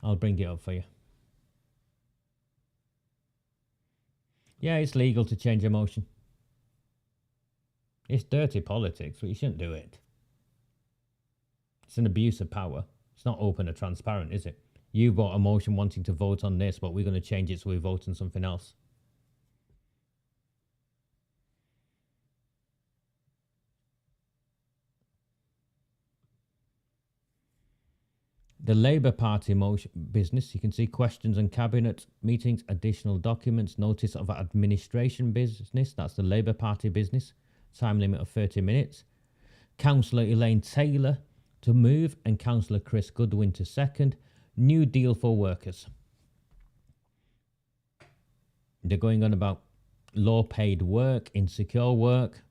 I'll bring it up for you. Yeah, it's legal to change a motion. It's dirty politics, but you shouldn't do it. It's an abuse of power. It's not open or transparent, is it? You brought a motion wanting to vote on this, but we're going to change it so we vote on something else. The Labour Party motion business, you can see questions and cabinet meetings, additional documents, notice of administration business. That's the Labour Party business. Time limit of 30 minutes. Councillor Elaine Taylor to move and Councillor Chris Goodwin to second. New deal for workers. They're going on about low paid work, insecure work.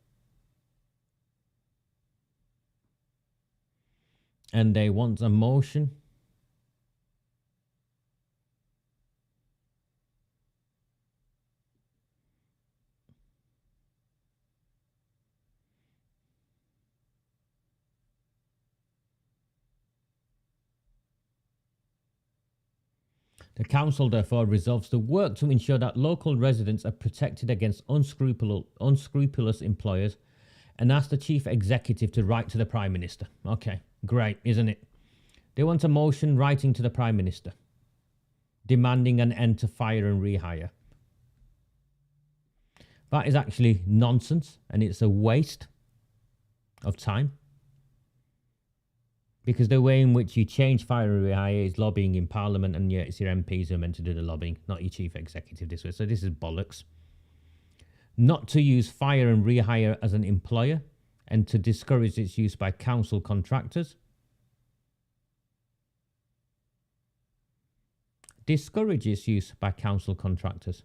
And they want a motion The council therefore resolves to work to ensure that local residents are protected against unscrupulous employers and ask the chief executive to write to the Prime Minister. Okay, great, isn't it? They want a motion writing to the Prime Minister, demanding an end to fire and rehire. That is actually nonsense, and it's a waste of time. Because the way in which you change fire and rehire is lobbying in Parliament, and yet it's your MPs who are meant to do the lobbying, not your chief executive this way. So this is bollocks. Not to use fire and rehire as an employer, and to discourage its use by council contractors. Discourage its use by council contractors.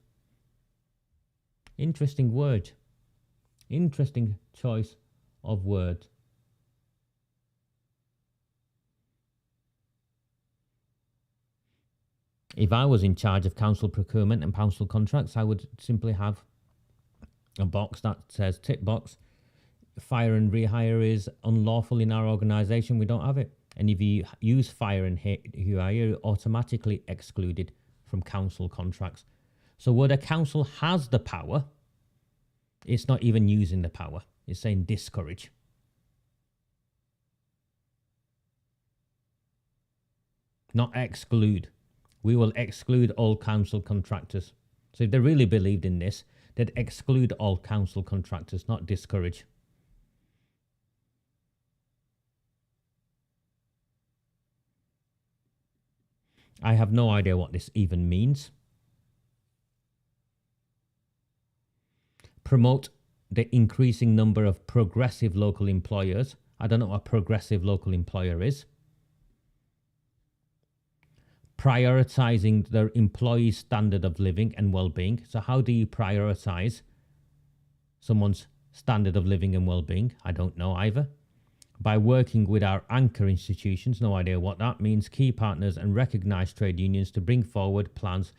Interesting word. Interesting choice of word. If I was in charge of council procurement and council contracts, I would simply have a box that says tick box, fire and rehire is unlawful in our organisation, we don't have it. And if you use fire and rehire, you're automatically excluded from council contracts. So where the council has the power, it's not even using the power. It's saying discourage. Not exclude. We will exclude all council contractors. So if they really believed in this, they'd exclude all council contractors, not discourage. I have no idea what this even means. Promote the increasing number of progressive local employers. I don't know what a progressive local employer is. Prioritizing their employees' standard of living and well-being. So how do you prioritize someone's standard of living and well-being? I don't know either. By working with our anchor institutions, no idea what that means, key partners and recognized trade unions to bring forward plans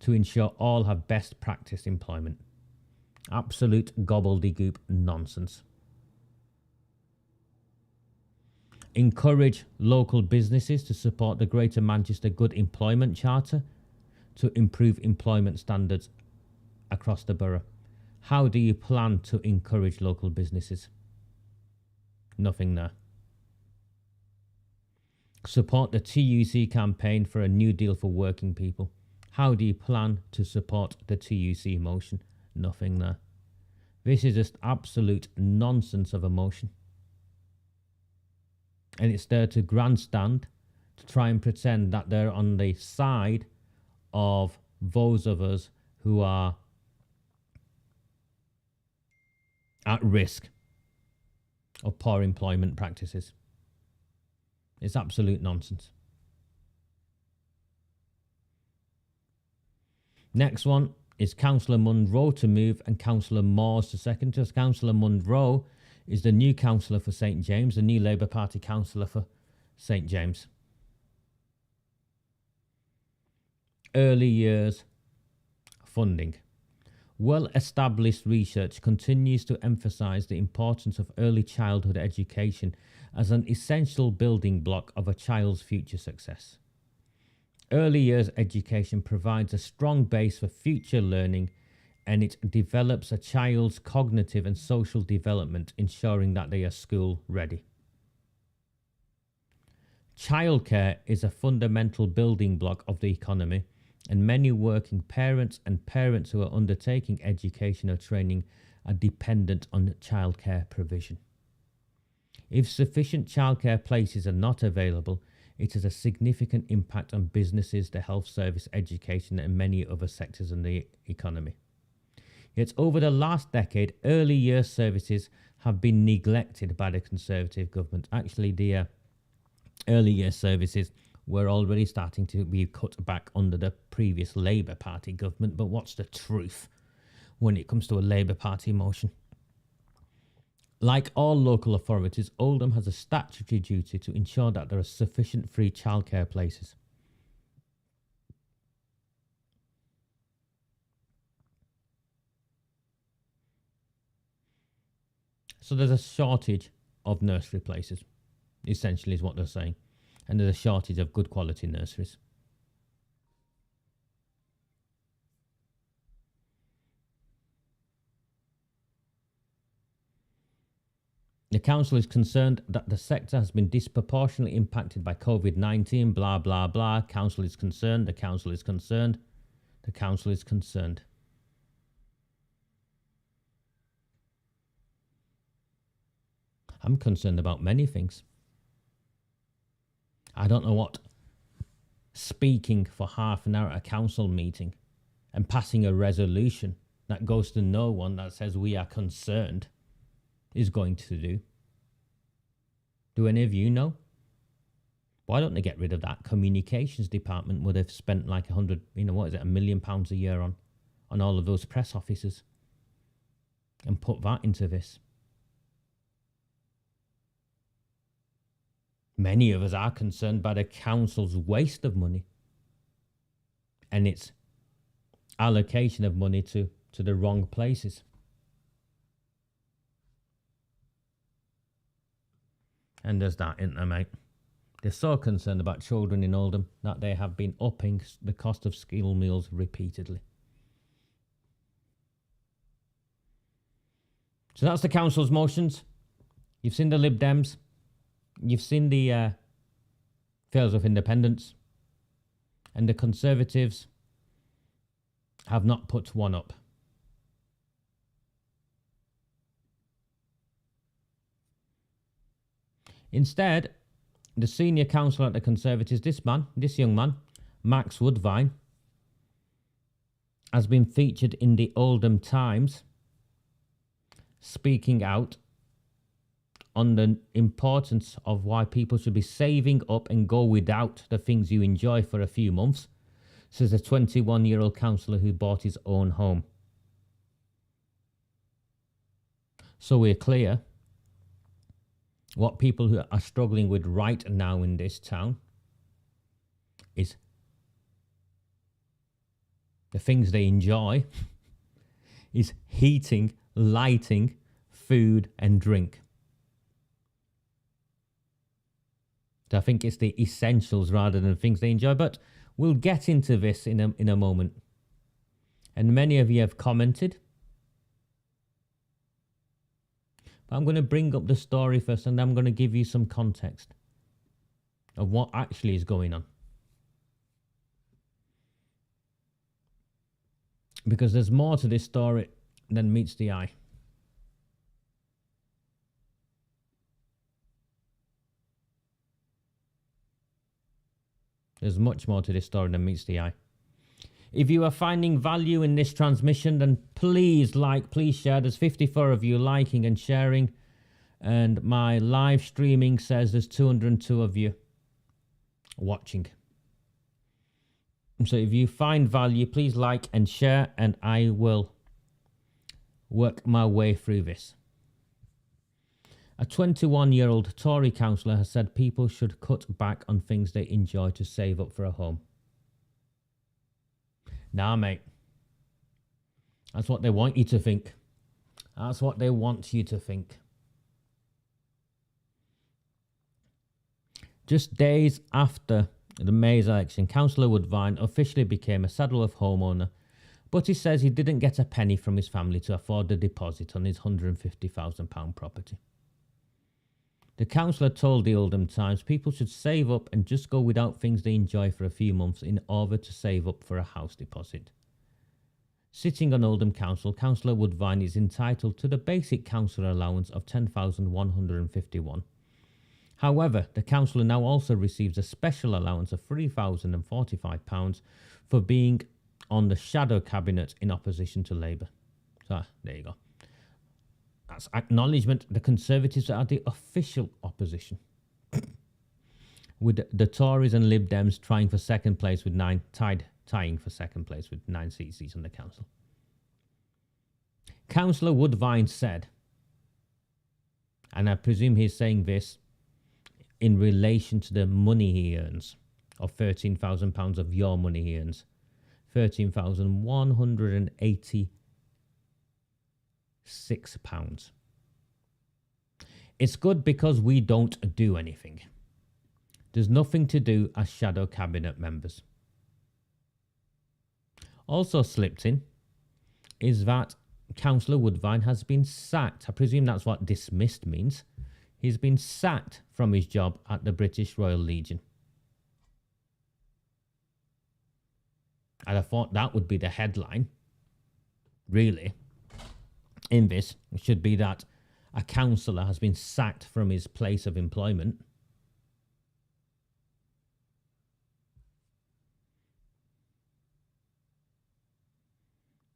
to ensure all have best practice employment. Absolute gobbledygook nonsense. Encourage local businesses to support the Greater Manchester Good Employment Charter to improve employment standards across the borough. How do you plan to encourage local businesses? Nothing there. Support the TUC campaign for a new deal for working people. How do you plan to support the TUC motion? Nothing there. This is just absolute nonsense of a motion. And it's there to grandstand, to try and pretend that they're on the side of those of us who are at risk of poor employment practices. It's absolute nonsense. Next one is Councillor Munro to move and Councillor Moores to second. Just Councillor Munro is the new councillor for St James, the new Labour Party councillor for St James. Early years funding. Well-established research continues to emphasise the importance of early childhood education as an essential building block of a child's future success. Early years education provides a strong base for future learning, and it develops a child's cognitive and social development, ensuring that they are school ready. Childcare is a fundamental building block of the economy, and many working parents and parents who are undertaking education or training are dependent on childcare provision. If sufficient childcare places are not available, It has a significant impact on businesses, the health service, education, and many other sectors in the economy. Yet over the last decade, early years services have been neglected by the Conservative government. Actually, the early years services were already starting to be cut back under the previous Labour Party government. But what's the truth when it comes to a Labour Party motion? Like all local authorities, Oldham has a statutory duty to ensure that there are sufficient free childcare places. So there's a shortage of nursery places, essentially is what they're saying. And there's a shortage of good quality nurseries. The council is concerned that the sector has been disproportionately impacted by COVID-19, blah, blah, blah. Council is concerned, the council is concerned, the council is concerned. I'm concerned about many things. I don't know what speaking for half an hour at a council meeting and passing a resolution that goes to no one that says we are concerned is going to do. Do any of you know? Why don't they get rid of that communications department where they've spent like £1 million a year on all of those press officers and put that into this? Many of us are concerned by the council's waste of money and its allocation of money to the wrong places. And there's that, isn't there, mate? They're so concerned about children in Oldham that they have been upping the cost of school meals repeatedly. So that's the council's motions. You've seen the Lib Dems. You've seen the Failsworth Independents. And the Conservatives have not put one up. Instead, the senior councillor at the Conservatives, this young man, Max Woodvine, has been featured in the Oldham Times speaking out on the importance of why people should be saving up and go without the things you enjoy for a few months, says a 21-year-old councillor who bought his own home. So we're clear. What people who are struggling with right now in this town is the things they enjoy is heating, lighting, food and drink. So I think it's the essentials rather than things they enjoy. But we'll get into this in a moment. And many of you have commented. But I'm going to bring up the story first and I'm going to give you some context of what actually is going on. Because there's more to this story than meets the eye. There's much more to this story than meets the eye. If you are finding value in this transmission, then please like, please share. There's 54 of you liking and sharing. And my live streaming says there's 202 of you watching. So if you find value, please like and share, and I will work my way through this. A 21-year-old Tory councillor has said people should cut back on things they enjoy to save up for a home. Nah, mate. That's what they want you to think. That's what they want you to think. Just days after the May's election, Councillor Woodvine officially became a Saddleworth homeowner, but he says he didn't get a penny from his family to afford the deposit on his £150,000 property. The councillor told the Oldham Times people should save up and just go without things they enjoy for a few months in order to save up for a house deposit. Sitting on Oldham Council, Councillor Woodvine is entitled to the basic councillor allowance of £10,151 However, the councillor now also receives a special allowance of £3,045 for being on the shadow cabinet in opposition to Labour. So, there you go. That's acknowledgement. The Conservatives are the official opposition. With the Tories and Lib Dems tying for second place with 9 seats on the council. Councillor Woodvine said, and I presume he's saying this in relation to the money he earns, of £13,000 of your money he earns, £13,186. It's good because we don't do anything. There's nothing to do as shadow cabinet members. Also slipped in is that Councillor Woodvine has been sacked. I presume that's what dismissed means. He's been sacked from his job at the British Royal Legion. And I thought that would be the headline, really, in this. It should be that a councillor has been sacked from his place of employment.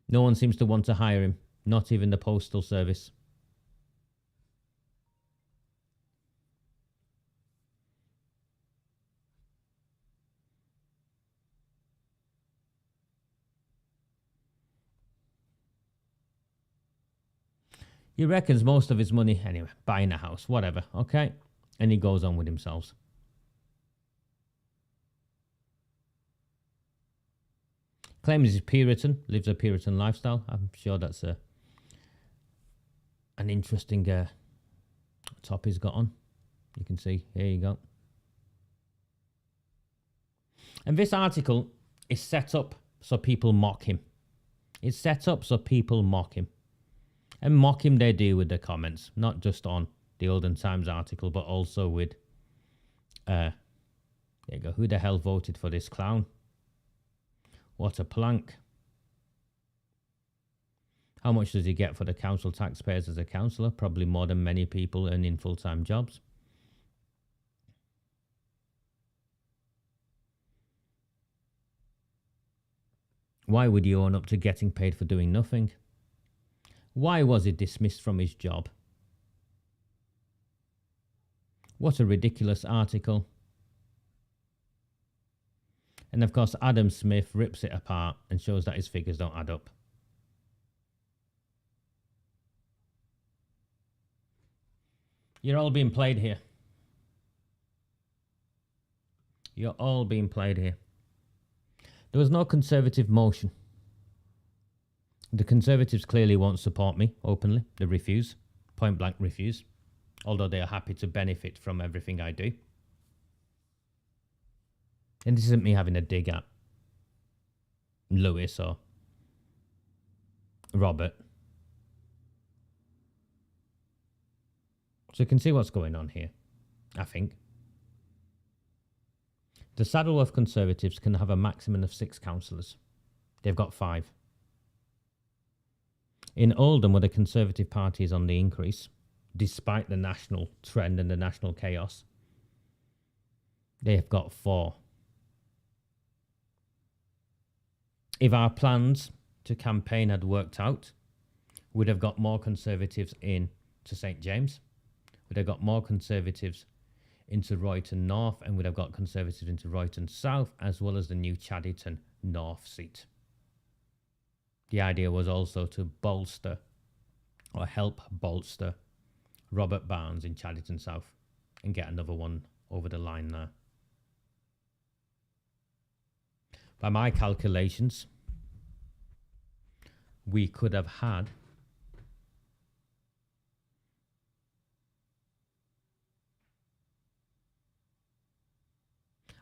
No one seems to want to hire him, not even the postal service. He reckons most of his money, anyway, buying a house, whatever, okay? And he goes on with himself. Claims he's Puritan, lives a Puritan lifestyle. I'm sure that's an interesting top he's got on. You can see, here you go. And this article is set up so people mock him. It's set up so people mock him. And mock him they do with their comments, not just on the Olden Times article, but also with, there you go, who the hell voted for this clown? What a plank. How much does he get for the council taxpayers as a councillor? Probably more than many people earning full-time jobs. Why would he own up to getting paid for doing nothing? Why was he dismissed from his job? What a ridiculous article. And of course, Adam Smith rips it apart and shows that his figures don't add up. You're all being played here. You're all being played here. There was no Conservative motion. The Conservatives clearly won't support me openly. They refuse. Point blank refuse. Although they are happy to benefit from everything I do. And this isn't me having a dig at Lewis or Robert. So you can see what's going on here, I think. The Saddleworth Conservatives can have a maximum of 6 councillors. They've got 5. In Oldham, where the Conservative Party is on the increase, despite the national trend and the national chaos, they've got 4. If our plans to campaign had worked out, we'd have got more Conservatives in to St James. We'd have got more Conservatives into Royton North, and we'd have got Conservatives into Royton South, as well as the new CHADDERTON North seat. The idea was also to bolster, or help bolster, Robert Barnes in CHADDERTON South and get another one over the line there. By my calculations, we could have had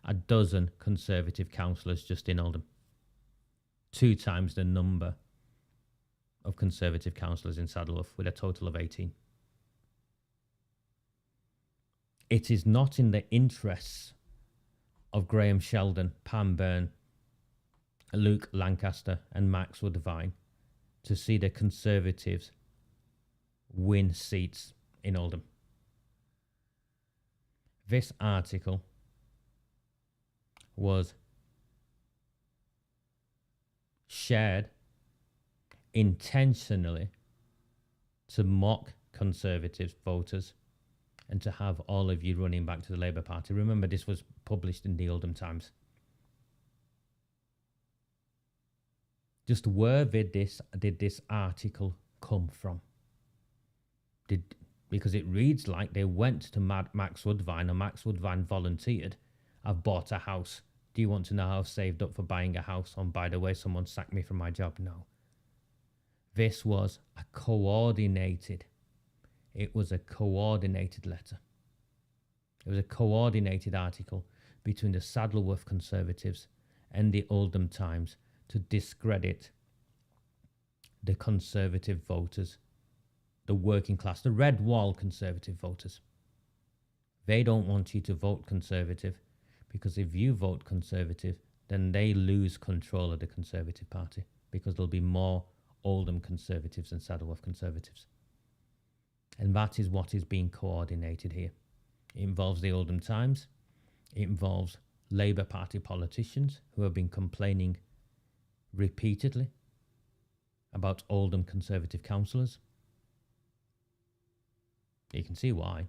a dozen Conservative councillors just in Oldham. 2 times the number of Conservative councillors in Saddleworth, with a total of 18. It is not in the interests of Graham Sheldon, Pam Byrne, Luke Lancaster and Max Woodvine to see the Conservatives win seats in Oldham. This article was shared intentionally to mock Conservative voters and to have all of you running back to the Labour Party. Remember, this was published in the Oldham Times. Just where did this article come from? Because it reads like they went to Max Woodvine, and Max Woodvine volunteered. I've bought a house. Do you want to know how I've saved up for buying a house? And by the way, someone sacked me from my job. No. This was a coordinated. It was a coordinated letter. It was a coordinated article between the Saddleworth Conservatives and the Oldham Times to discredit the Conservative voters, the working class, the red wall Conservative voters. They don't want you to vote Conservative, because if you vote Conservative, then they lose control of the Conservative Party, because there'll be more Oldham Conservatives and Saddleworth Conservatives. And that is what is being coordinated here. It involves the Oldham Times. It involves Labour Party politicians who have been complaining repeatedly about Oldham Conservative councillors. You can see why.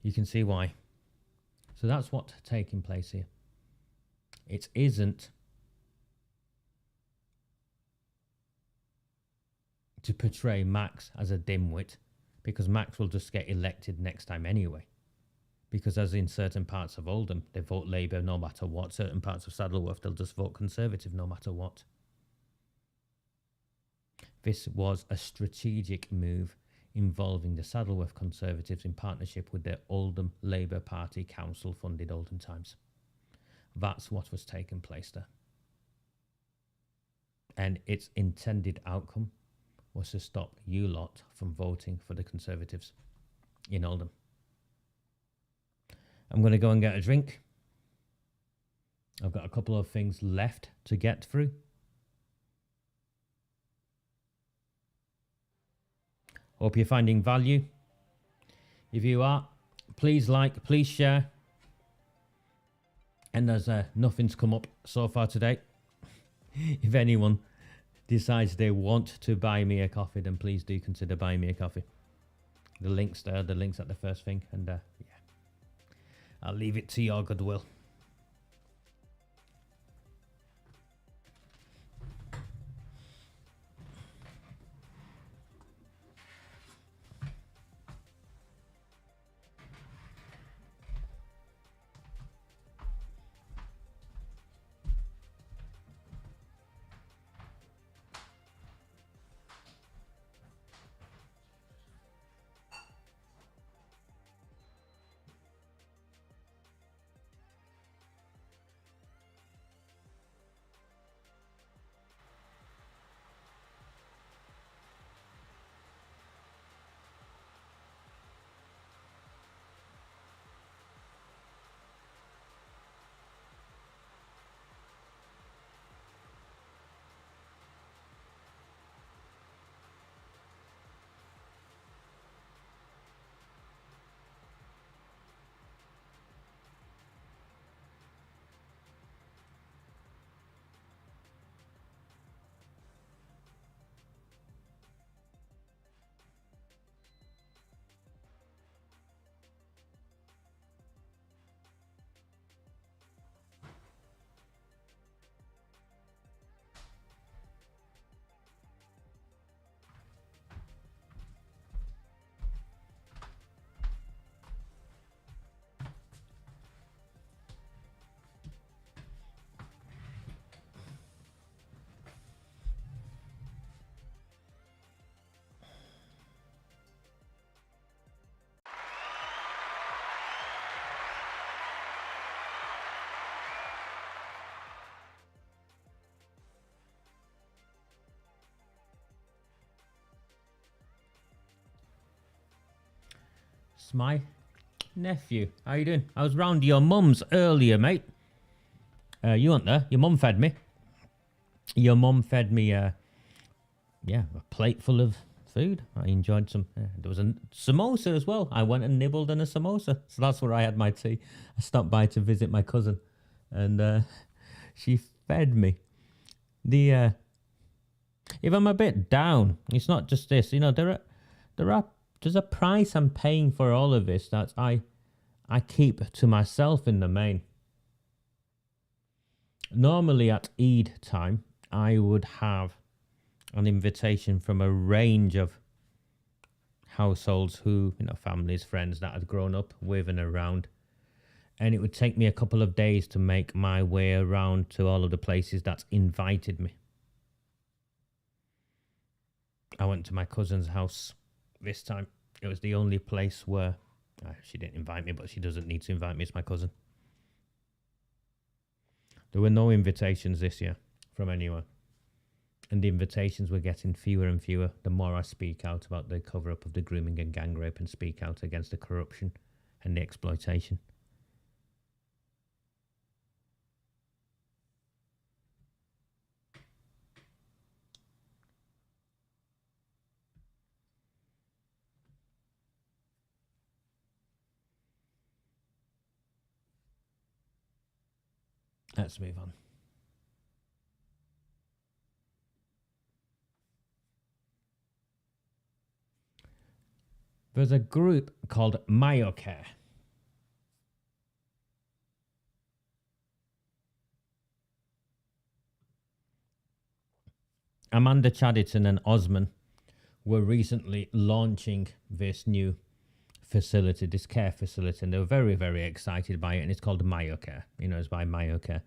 You can see why. So that's what's taking place here. It isn't to portray Max as a dimwit, because Max will just get elected next time anyway. Because as in certain parts of Oldham, they vote Labour no matter what. Certain parts of Saddleworth, they'll just vote Conservative no matter what. This was a strategic move involving the Saddleworth Conservatives in partnership with the Oldham Labour Party council-funded Oldham Times. That's what was taking place there. And its intended outcome was to stop you lot from voting for the Conservatives in Oldham. I'm going to go and get a drink. I've got a couple of things left to get through. Hope you're finding value. If you are, please like, please share. And there's nothing's come up so far today. If anyone decides they want to buy me a coffee, then please do consider buying me a coffee. The link's there, the link's at the first thing, and yeah, I'll leave it to your goodwill. It's my nephew. How you doing? I was round your mum's earlier, mate. You weren't there. Your mum fed me. Your mum fed me yeah, a plate full of food. I enjoyed some. There was a samosa as well. I went and nibbled on a samosa. So that's where I had my tea. I stopped by to visit my cousin, and she fed me. The if I'm a bit down, it's not just this. You know, there's a price I'm paying for all of this that I keep to myself in the main. Normally at Eid time, I would have an invitation from a range of households who, you know, families, friends that I'd grown up with and around. And it would take me a couple of days to make my way around to all of the places that invited me. I went to my cousin's house this time. It was the only place where she didn't invite me, but she doesn't need to invite me. It's my cousin. There were no invitations this year from anywhere. And the invitations were getting fewer and fewer the more I speak out about the cover-up of the grooming and gang rape and speak out against the corruption and the exploitation. Let's move on. There's a group called Myocare. Amanda CHADDERTON and Osman were recently launching this new facility, this care facility, and they were very, very excited by it, and it's called Myocare. You know, it's by Myocare.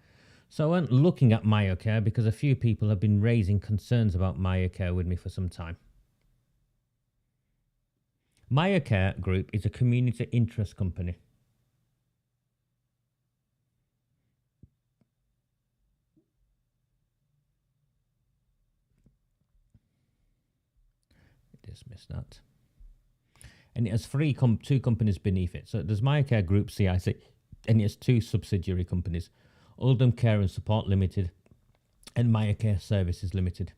So I went looking at Myocare because a few people have been raising concerns about Myocare with me for some time. Myocare Group is a community interest company. Dismiss that. And it has two companies beneath it. So there's Myocare Group CIC, and it has two subsidiary companies, Oldham Care and Support Limited and Myocare Services Limited.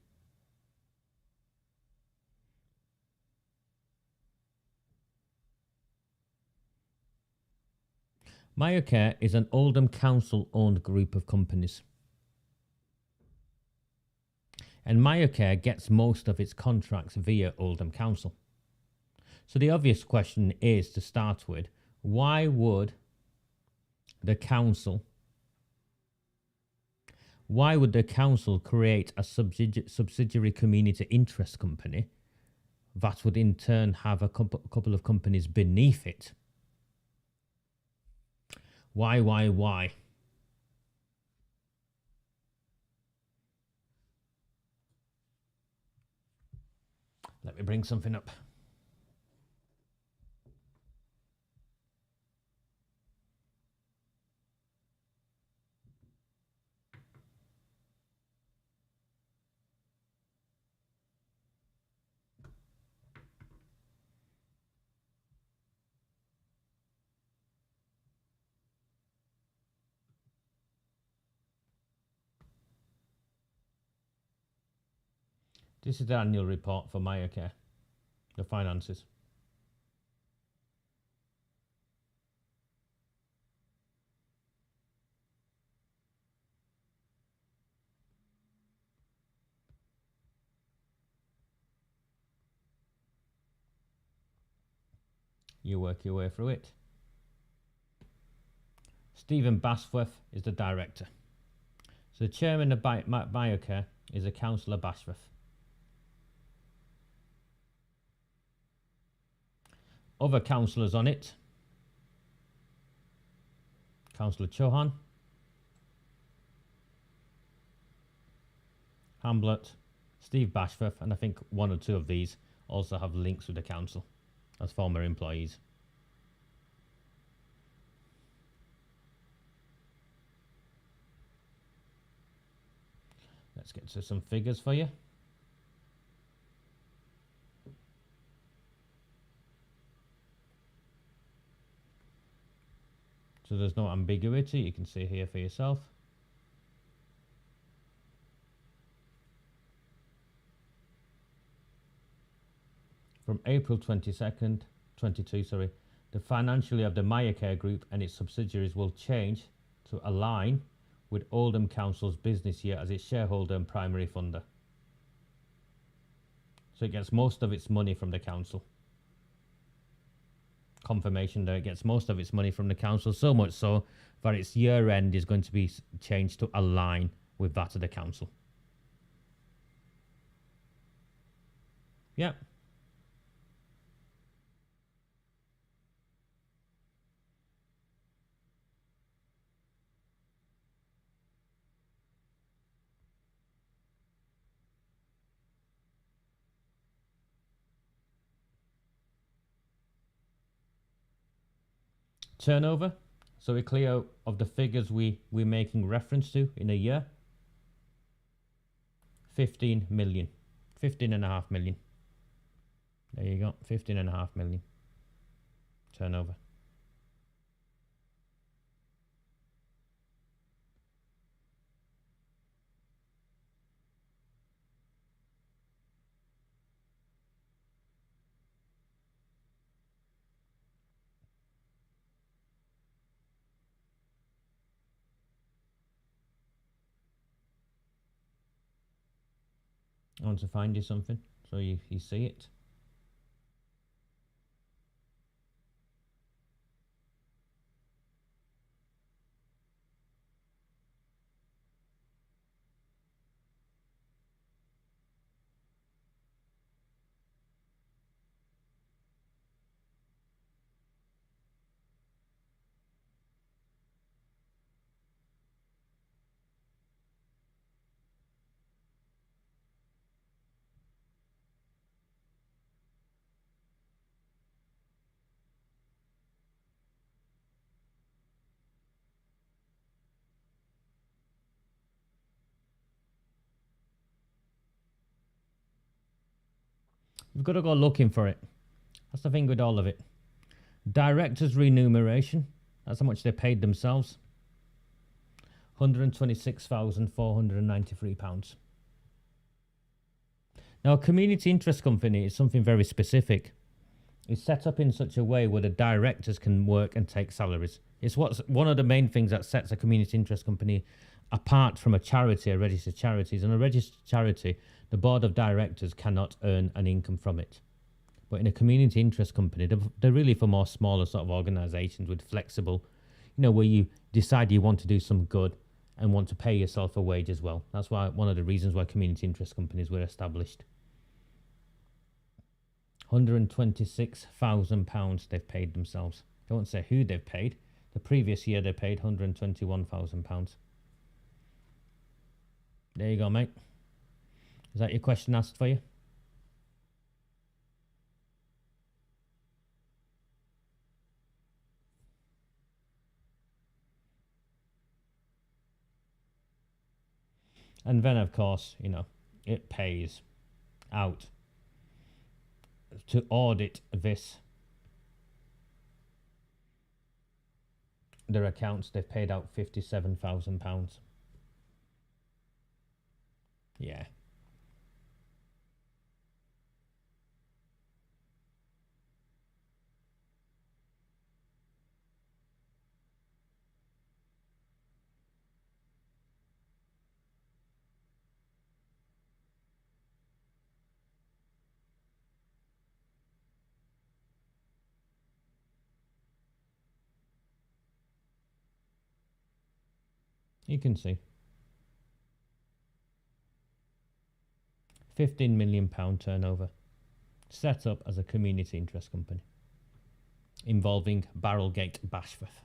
Myocare is an Oldham Council-owned group of companies. And Myocare gets most of its contracts via Oldham Council. So the obvious question is, to start with, why would the council create a subsidiary community interest company that would in turn have a couple of companies beneath it? Why? Let me bring something up. This is the annual report for Myocare, the finances. You work your way through it. Stephen Bashworth is the director. So the chairman of Myocare is a councillor Bashworth. Other councillors on it: Councillor Chauhan, Hamblett, Steve Bashworth, and I think one or two of these also have links with the council as former employees. Let's get to some figures for you. So there's no ambiguity, you can see here for yourself. from April 22nd, 22, sorry, the financially of the Myacare Group and its subsidiaries will change to align with Oldham Council's business year as its shareholder and primary funder. So it gets most of its money from the council. Confirmation that it gets most of its money from the council, so much so that its year end is going to be changed to align with that of the council. Yep. Turnover. So we're clear of the figures we're making reference to in a year. 15 million. 15.5 million. There you go. 15.5 million. Turnover. I want to find you something so you see it. You've got to go looking for it. That's the thing with all of it. Directors' remuneration. That's how much they paid themselves. £126,493. Now, a community interest company is something very specific. It's set up in such a way where the directors can work and take salaries. It's what's one of the main things that sets a community interest company apart from a charity, a registered charity. And a registered charity, the board of directors cannot earn an income from it. But in a community interest company, they're really for more smaller sort of organisations with flexible, where you decide you want to do some good and want to pay yourself a wage as well. That's why one of the reasons why community interest companies were established. £126,000 they've paid themselves. I won't say who they've paid. The previous year they paid £121,000. There you go, mate. Is that your question asked for you? And then, of course, it pays out to audit their accounts. They've paid out £57,000. Yeah. You can see. £15 million turnover. Set up as a community interest company. Involving Barrelgate, Bashforth.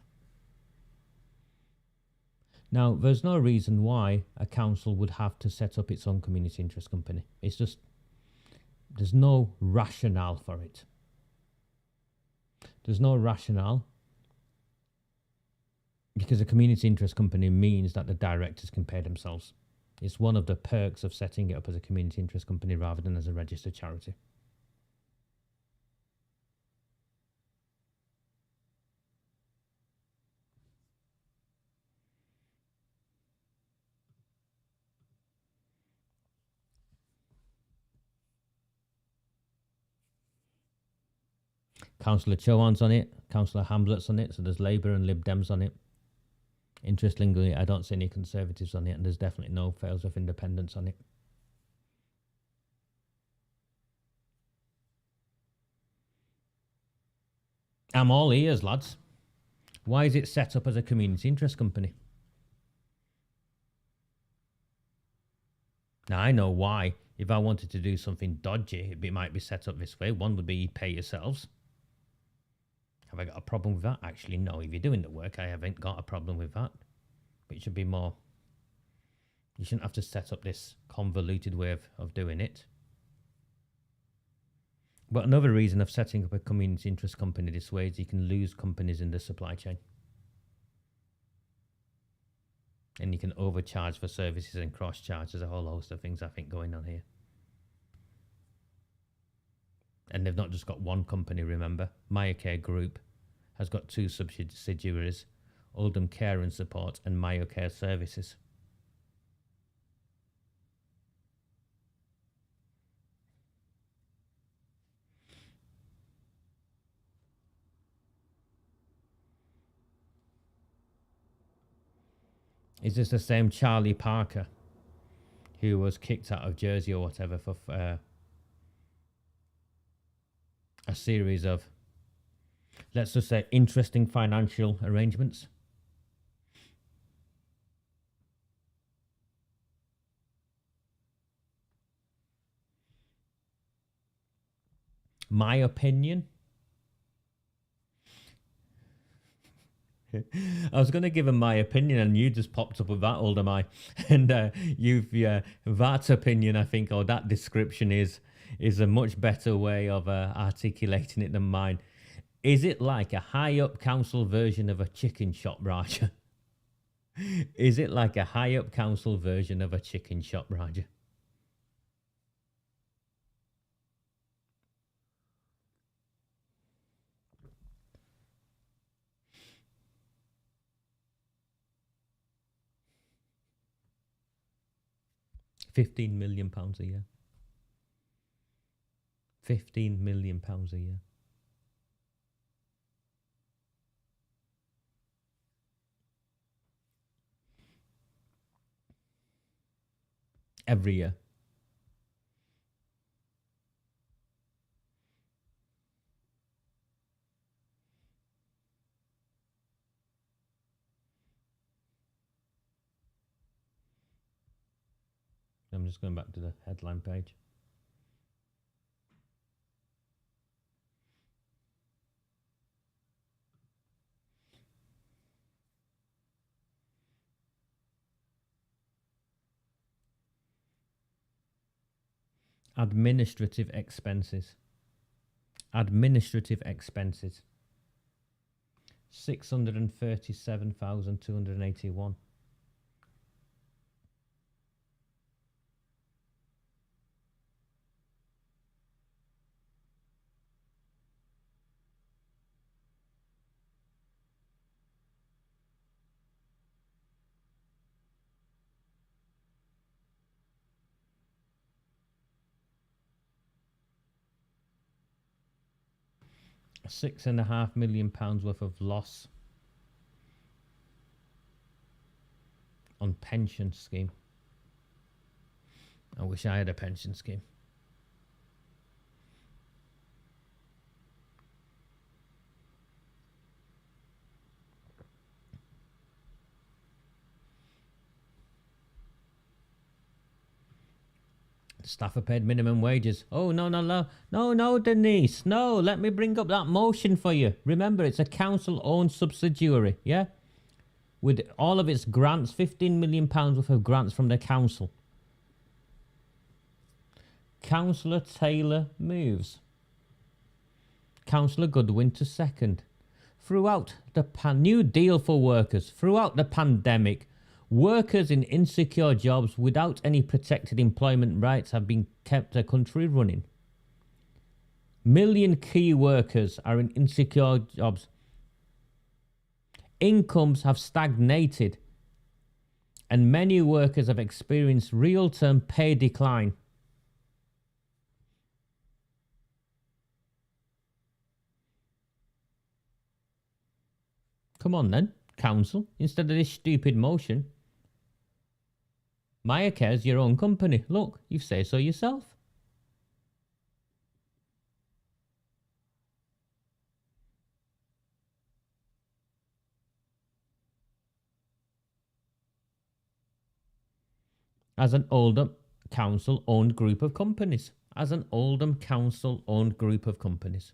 Now, there's no reason why a council would have to set up its own community interest company. It's just, there's no rationale for it. There's no rationale because a community interest company means that the directors can pay themselves. It's one of the perks of setting it up as a community interest company rather than as a registered charity. Councillor Chowan's on it. Councillor Hamlet's on it. So there's Labour and Lib Dems on it. Interestingly, I don't see any Conservatives on it, and there's definitely no Failsworth Independents on it. I'm all ears, lads. Why is it set up as a community interest company? Now, I know why. If I wanted to do something dodgy, it might be set up this way. One would be pay yourselves. Have I got a problem with that? Actually, no. If you're doing the work, I haven't got a problem with that. But it should be more... You shouldn't have to set up this convoluted way of doing it. But another reason of setting up a community interest company this way is you can lose companies in the supply chain. And you can overcharge for services and cross-charge. There's a whole host of things, I think, going on here. And they've not just got one company, remember. MyoCare Group has got 2 subsidiaries, Oldham Care and Support and MyoCare Services. Is this the same Charlie Parker who was kicked out of Jersey or whatever for a series of, let's just say, interesting financial arrangements? My opinion? I was going to give him my opinion and you just popped up with that, Oldham I. And that opinion, I think, or that description is a much better way of articulating it than mine. Is it like a high-up council version of a chicken shop, Raja? Is it like a high-up council version of a chicken shop, Raja? £15 million a year. £15 million a year. Every year. I'm just going back to the headline page. Administrative expenses. Administrative expenses. 637,281. £6.5 million worth of loss on pension scheme. I wish I had a pension scheme. Staff are paid minimum wages. Oh, no, Denise. No, let me bring up that motion for you. Remember, it's a council-owned subsidiary, yeah? With all of its grants, £15 million worth of grants from the council. Councillor Taylor moves. Councillor Goodwin to second. Throughout the new deal for workers. Throughout the pandemic, workers in insecure jobs without any protected employment rights have been kept the country running. Million key workers are in insecure jobs. Incomes have stagnated, and many workers have experienced real-term pay decline. Come on then, council, instead of this stupid motion. Maya Care's your own company. Look, you say so yourself. As an Oldham council-owned group of companies. As an Oldham council-owned group of companies.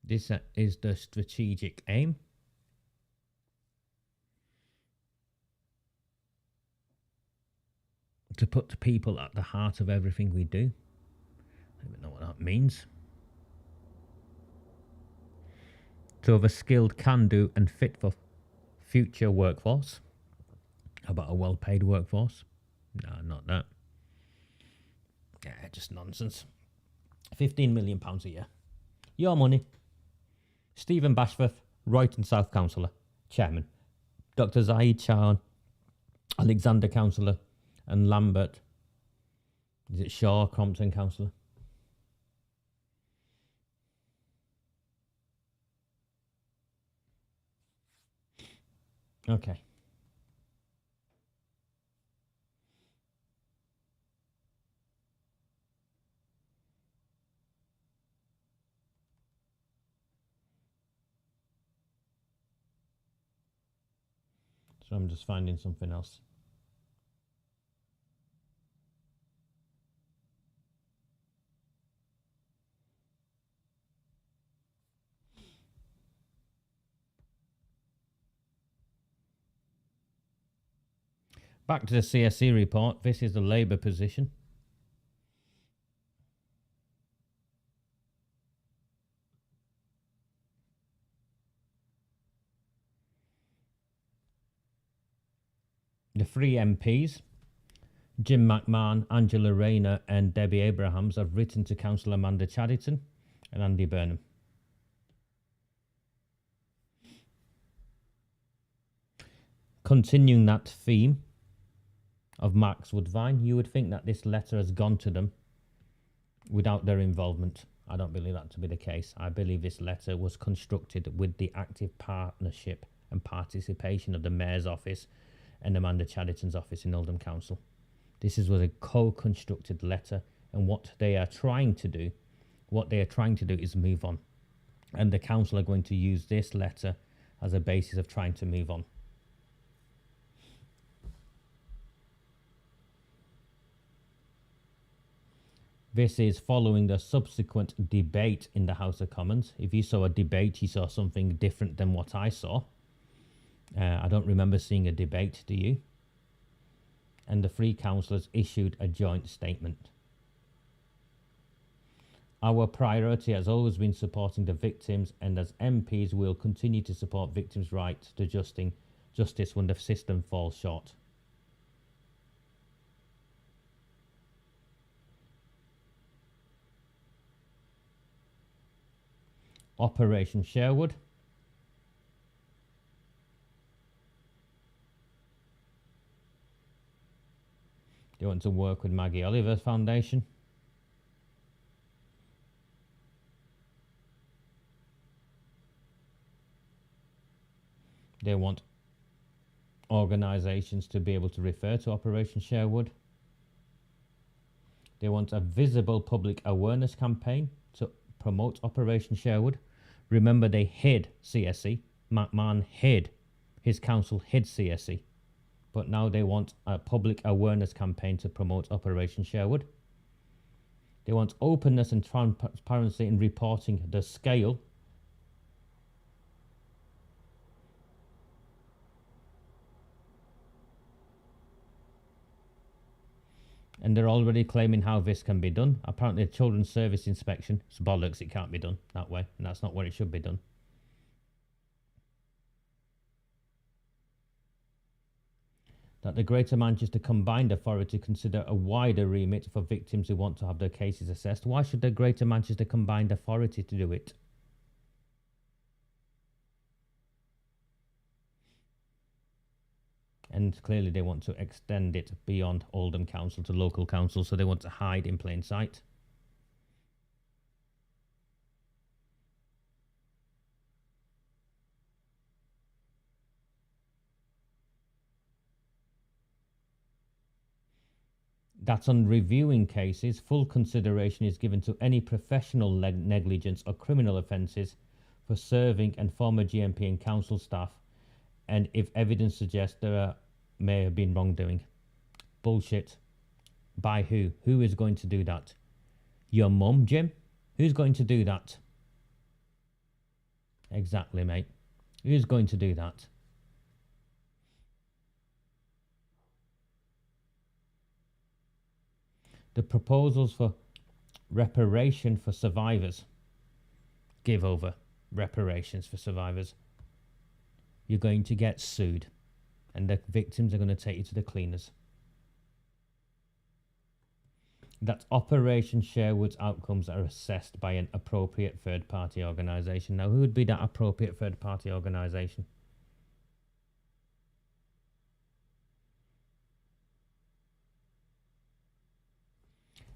This is the strategic aim. To put the people at the heart of everything we do. I don't even know what that means. To have a skilled, can-do and fit for future workforce. How about a well-paid workforce? No, not that. Yeah, just nonsense. £15 million a year. Your money. Stephen Bashforth, Royton South Councillor, Chairman. Dr. Zaid Chahan, Alexander Councillor, and Lambert, is it Shaw, Crompton Councillor? Okay. So I'm just finding something else. Back to the CSE report. This is the Labour position. The three MPs, Jim McMahon, Angela Rayner and Debbie Abrahams, have written to Councillor Amanda CHADDERTON and Andy Burnham. Continuing that theme of Max Woodvine, you would think that this letter has gone to them without their involvement. I don't believe that to be the case. I believe this letter was constructed with the active partnership and participation of the Mayor's office and Amanda CHADDERTON's office in Oldham Council. This was a co-constructed letter, and what they are trying to do is move on. And the council are going to use this letter as a basis of trying to move on. This is following the subsequent debate in the House of Commons. If you saw a debate, you saw something different than what I saw. I don't remember seeing a debate, do you? And the three councillors issued a joint statement. Our priority has always been supporting the victims, and as MPs we'll continue to support victims' right to justice when the system falls short. Operation Sherwood. They want to work with Maggie Oliver Foundation. They want organisations to be able to refer to Operation Sherwood. They want a visible public awareness campaign to promote Operation Sherwood. Remember, they hid CSE. McMahon hid. His council hid CSE. But now they want a public awareness campaign to promote Operation Sherwood. They want openness and transparency in reporting the scale And they're already claiming how this can be done. Apparently, a children's service inspection, it's bollocks, it can't be done that way, and that's not where it should be done. That the Greater Manchester Combined Authority consider a wider remit for victims who want to have their cases assessed. Why should the Greater Manchester Combined Authority to do it? And clearly they want to extend it beyond Oldham Council to local council, so they want to hide in plain sight. That on reviewing cases, full consideration is given to any professional negligence or criminal offences for serving and former GMP and council staff, and if evidence suggests there may have been wrongdoing. Bullshit. By who? Who is going to do that? Your mum, Jim? Who's going to do that? Exactly, mate. Who's going to do that? The proposals for reparation for survivors. Give over reparations for survivors. You're going to get sued, and the victims are going to take you to the cleaners. That Operation Sherwood's outcomes are assessed by an appropriate third-party organisation. Now, who would be that appropriate third-party organisation?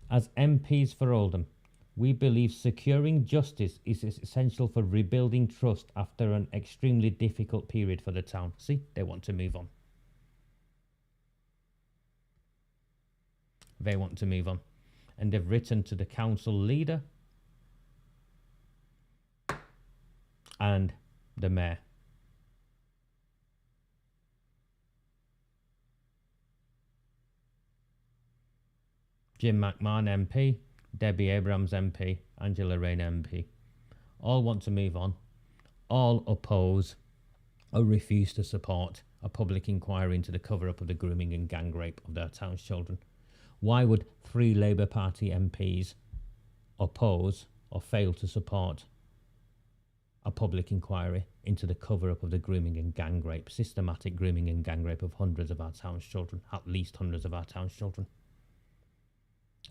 As MPs for Oldham, we believe securing justice is essential for rebuilding trust after an extremely difficult period for the town. See, they want to move on. They want to move on. And they've written to the council leader and the mayor. Jim McMahon MP, Debbie Abrams MP, Angela Rain MP. All want to move on. All oppose or refuse to support a public inquiry into the cover-up of the grooming and gang rape of their town's children. Why would 3 Labour Party MPs oppose or fail to support a public inquiry into the cover-up of the grooming and gang rape, systematic grooming and gang rape of hundreds of our town's children, at least hundreds of our town's children?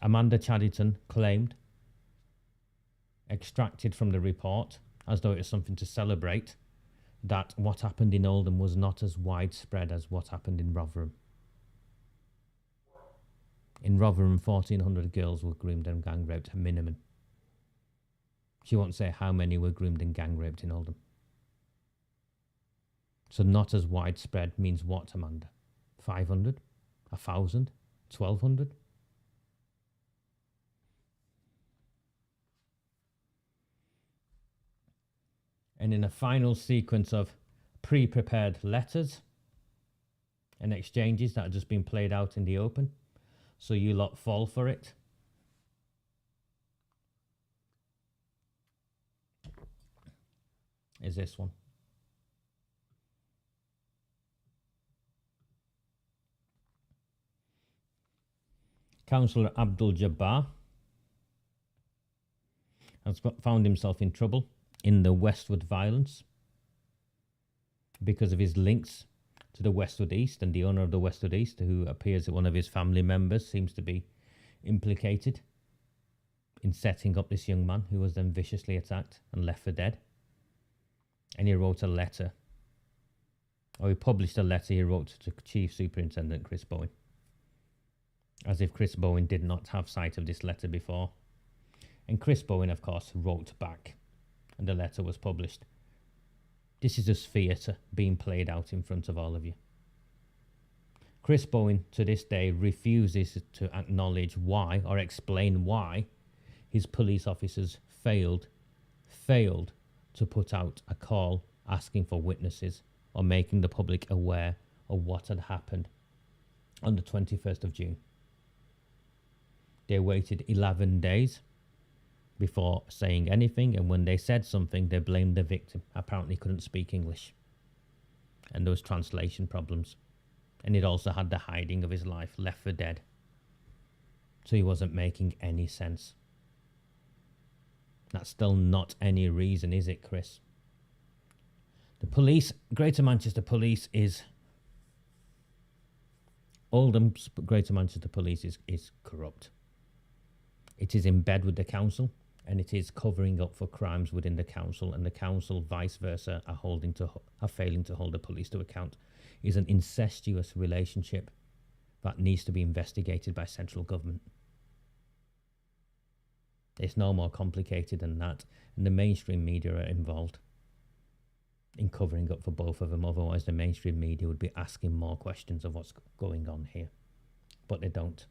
Amanda CHADDERTON claimed, extracted from the report, as though it was something to celebrate, that what happened in Oldham was not as widespread as what happened in Rotherham. In Rotherham, 1,400 girls were groomed and gang raped, a minimum. She won't say how many were groomed and gang raped in Oldham. So not as widespread means what, Amanda? 500? 1,000? 1,200? And in a final sequence of pre-prepared letters and exchanges that have just been played out in the open, so you lot fall for it. Is this one. Councillor Abdul Jabbar has found himself in trouble in the Westwood violence because of his links to the Westwood East, and the owner of the Westwood East, who appears that one of his family members seems to be implicated in setting up this young man who was then viciously attacked and left for dead. And he wrote a letter, or he published a letter he wrote to Chief Superintendent Chris Bowen, as if Chris Bowen did not have sight of this letter before. And Chris Bowen, of course, wrote back, and the letter was published. This is just theatre being played out in front of all of you. Chris Bowen, to this day, refuses to acknowledge why or explain why his police officers failed to put out a call asking for witnesses or making the public aware of what had happened on the 21st of June. They waited 11 days before saying anything, and when they said something, they blamed the victim. Apparently couldn't speak English, and there was translation problems, and it also had the hiding of his life, left for dead. So he wasn't making any sense. That's still not any reason, is it, Chris? The police, Greater Manchester Police is... Oldham's Greater Manchester Police is corrupt. It is in bed with the council, and it is covering up for crimes within the council, and the council, vice versa, are failing to hold the police to account. It is an incestuous relationship that needs to be investigated by central government. It's no more complicated than that, and the mainstream media are involved in covering up for both of them. Otherwise, the mainstream media would be asking more questions of what's going on here, but they don't.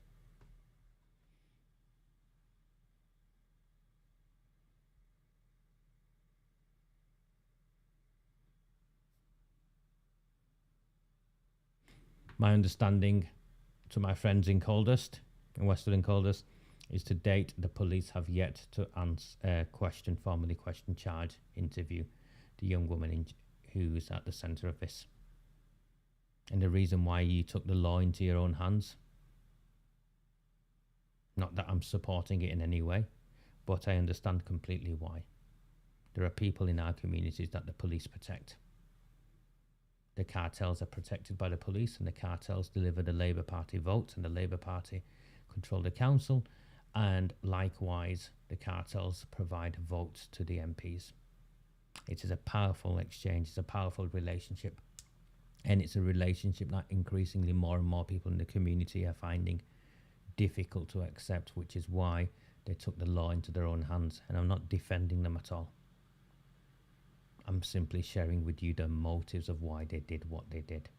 My understanding to my friends in Coldust, in Western Coldust, is to date the police have yet to formally question, charge, interview the young woman who's at the centre of this. And the reason why you took the law into your own hands, not that I'm supporting it in any way, but I understand completely why. There are people in our communities that the police protect. The cartels are protected by the police, and the cartels deliver the Labour Party votes, and the Labour Party control the council, and likewise the cartels provide votes to the MPs. It is a powerful exchange, it's a powerful relationship, and it's a relationship that increasingly more and more people in the community are finding difficult to accept, which is why they took the law into their own hands. And I'm not defending them at all. I'm simply sharing with you the motives of why they did what they did.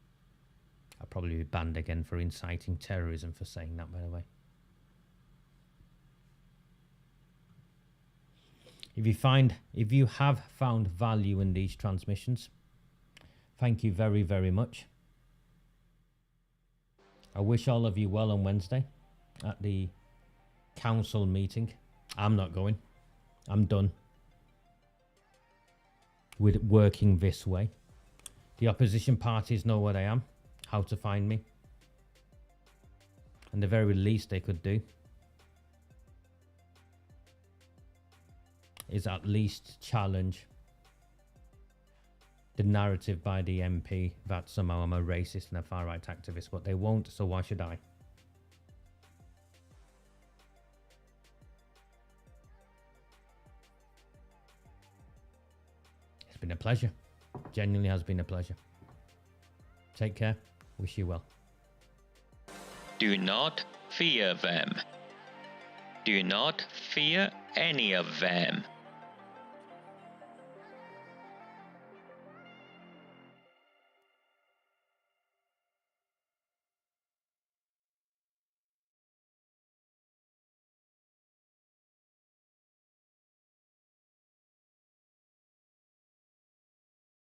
I'll probably be banned again for inciting terrorism for saying that, by the way. If you have found value in these transmissions, thank you very, very much. I wish all of you well on Wednesday at the council meeting. I'm not going. I'm done with working this way. The opposition parties know where I am, how to find me. And the very least they could do is at least challenge the narrative by the MP that somehow I'm a racist and a far-right activist, but they won't, so why should I? It's been a pleasure. Genuinely has been a pleasure. Take care. Wish you well. Do not fear them. Do not fear any of them.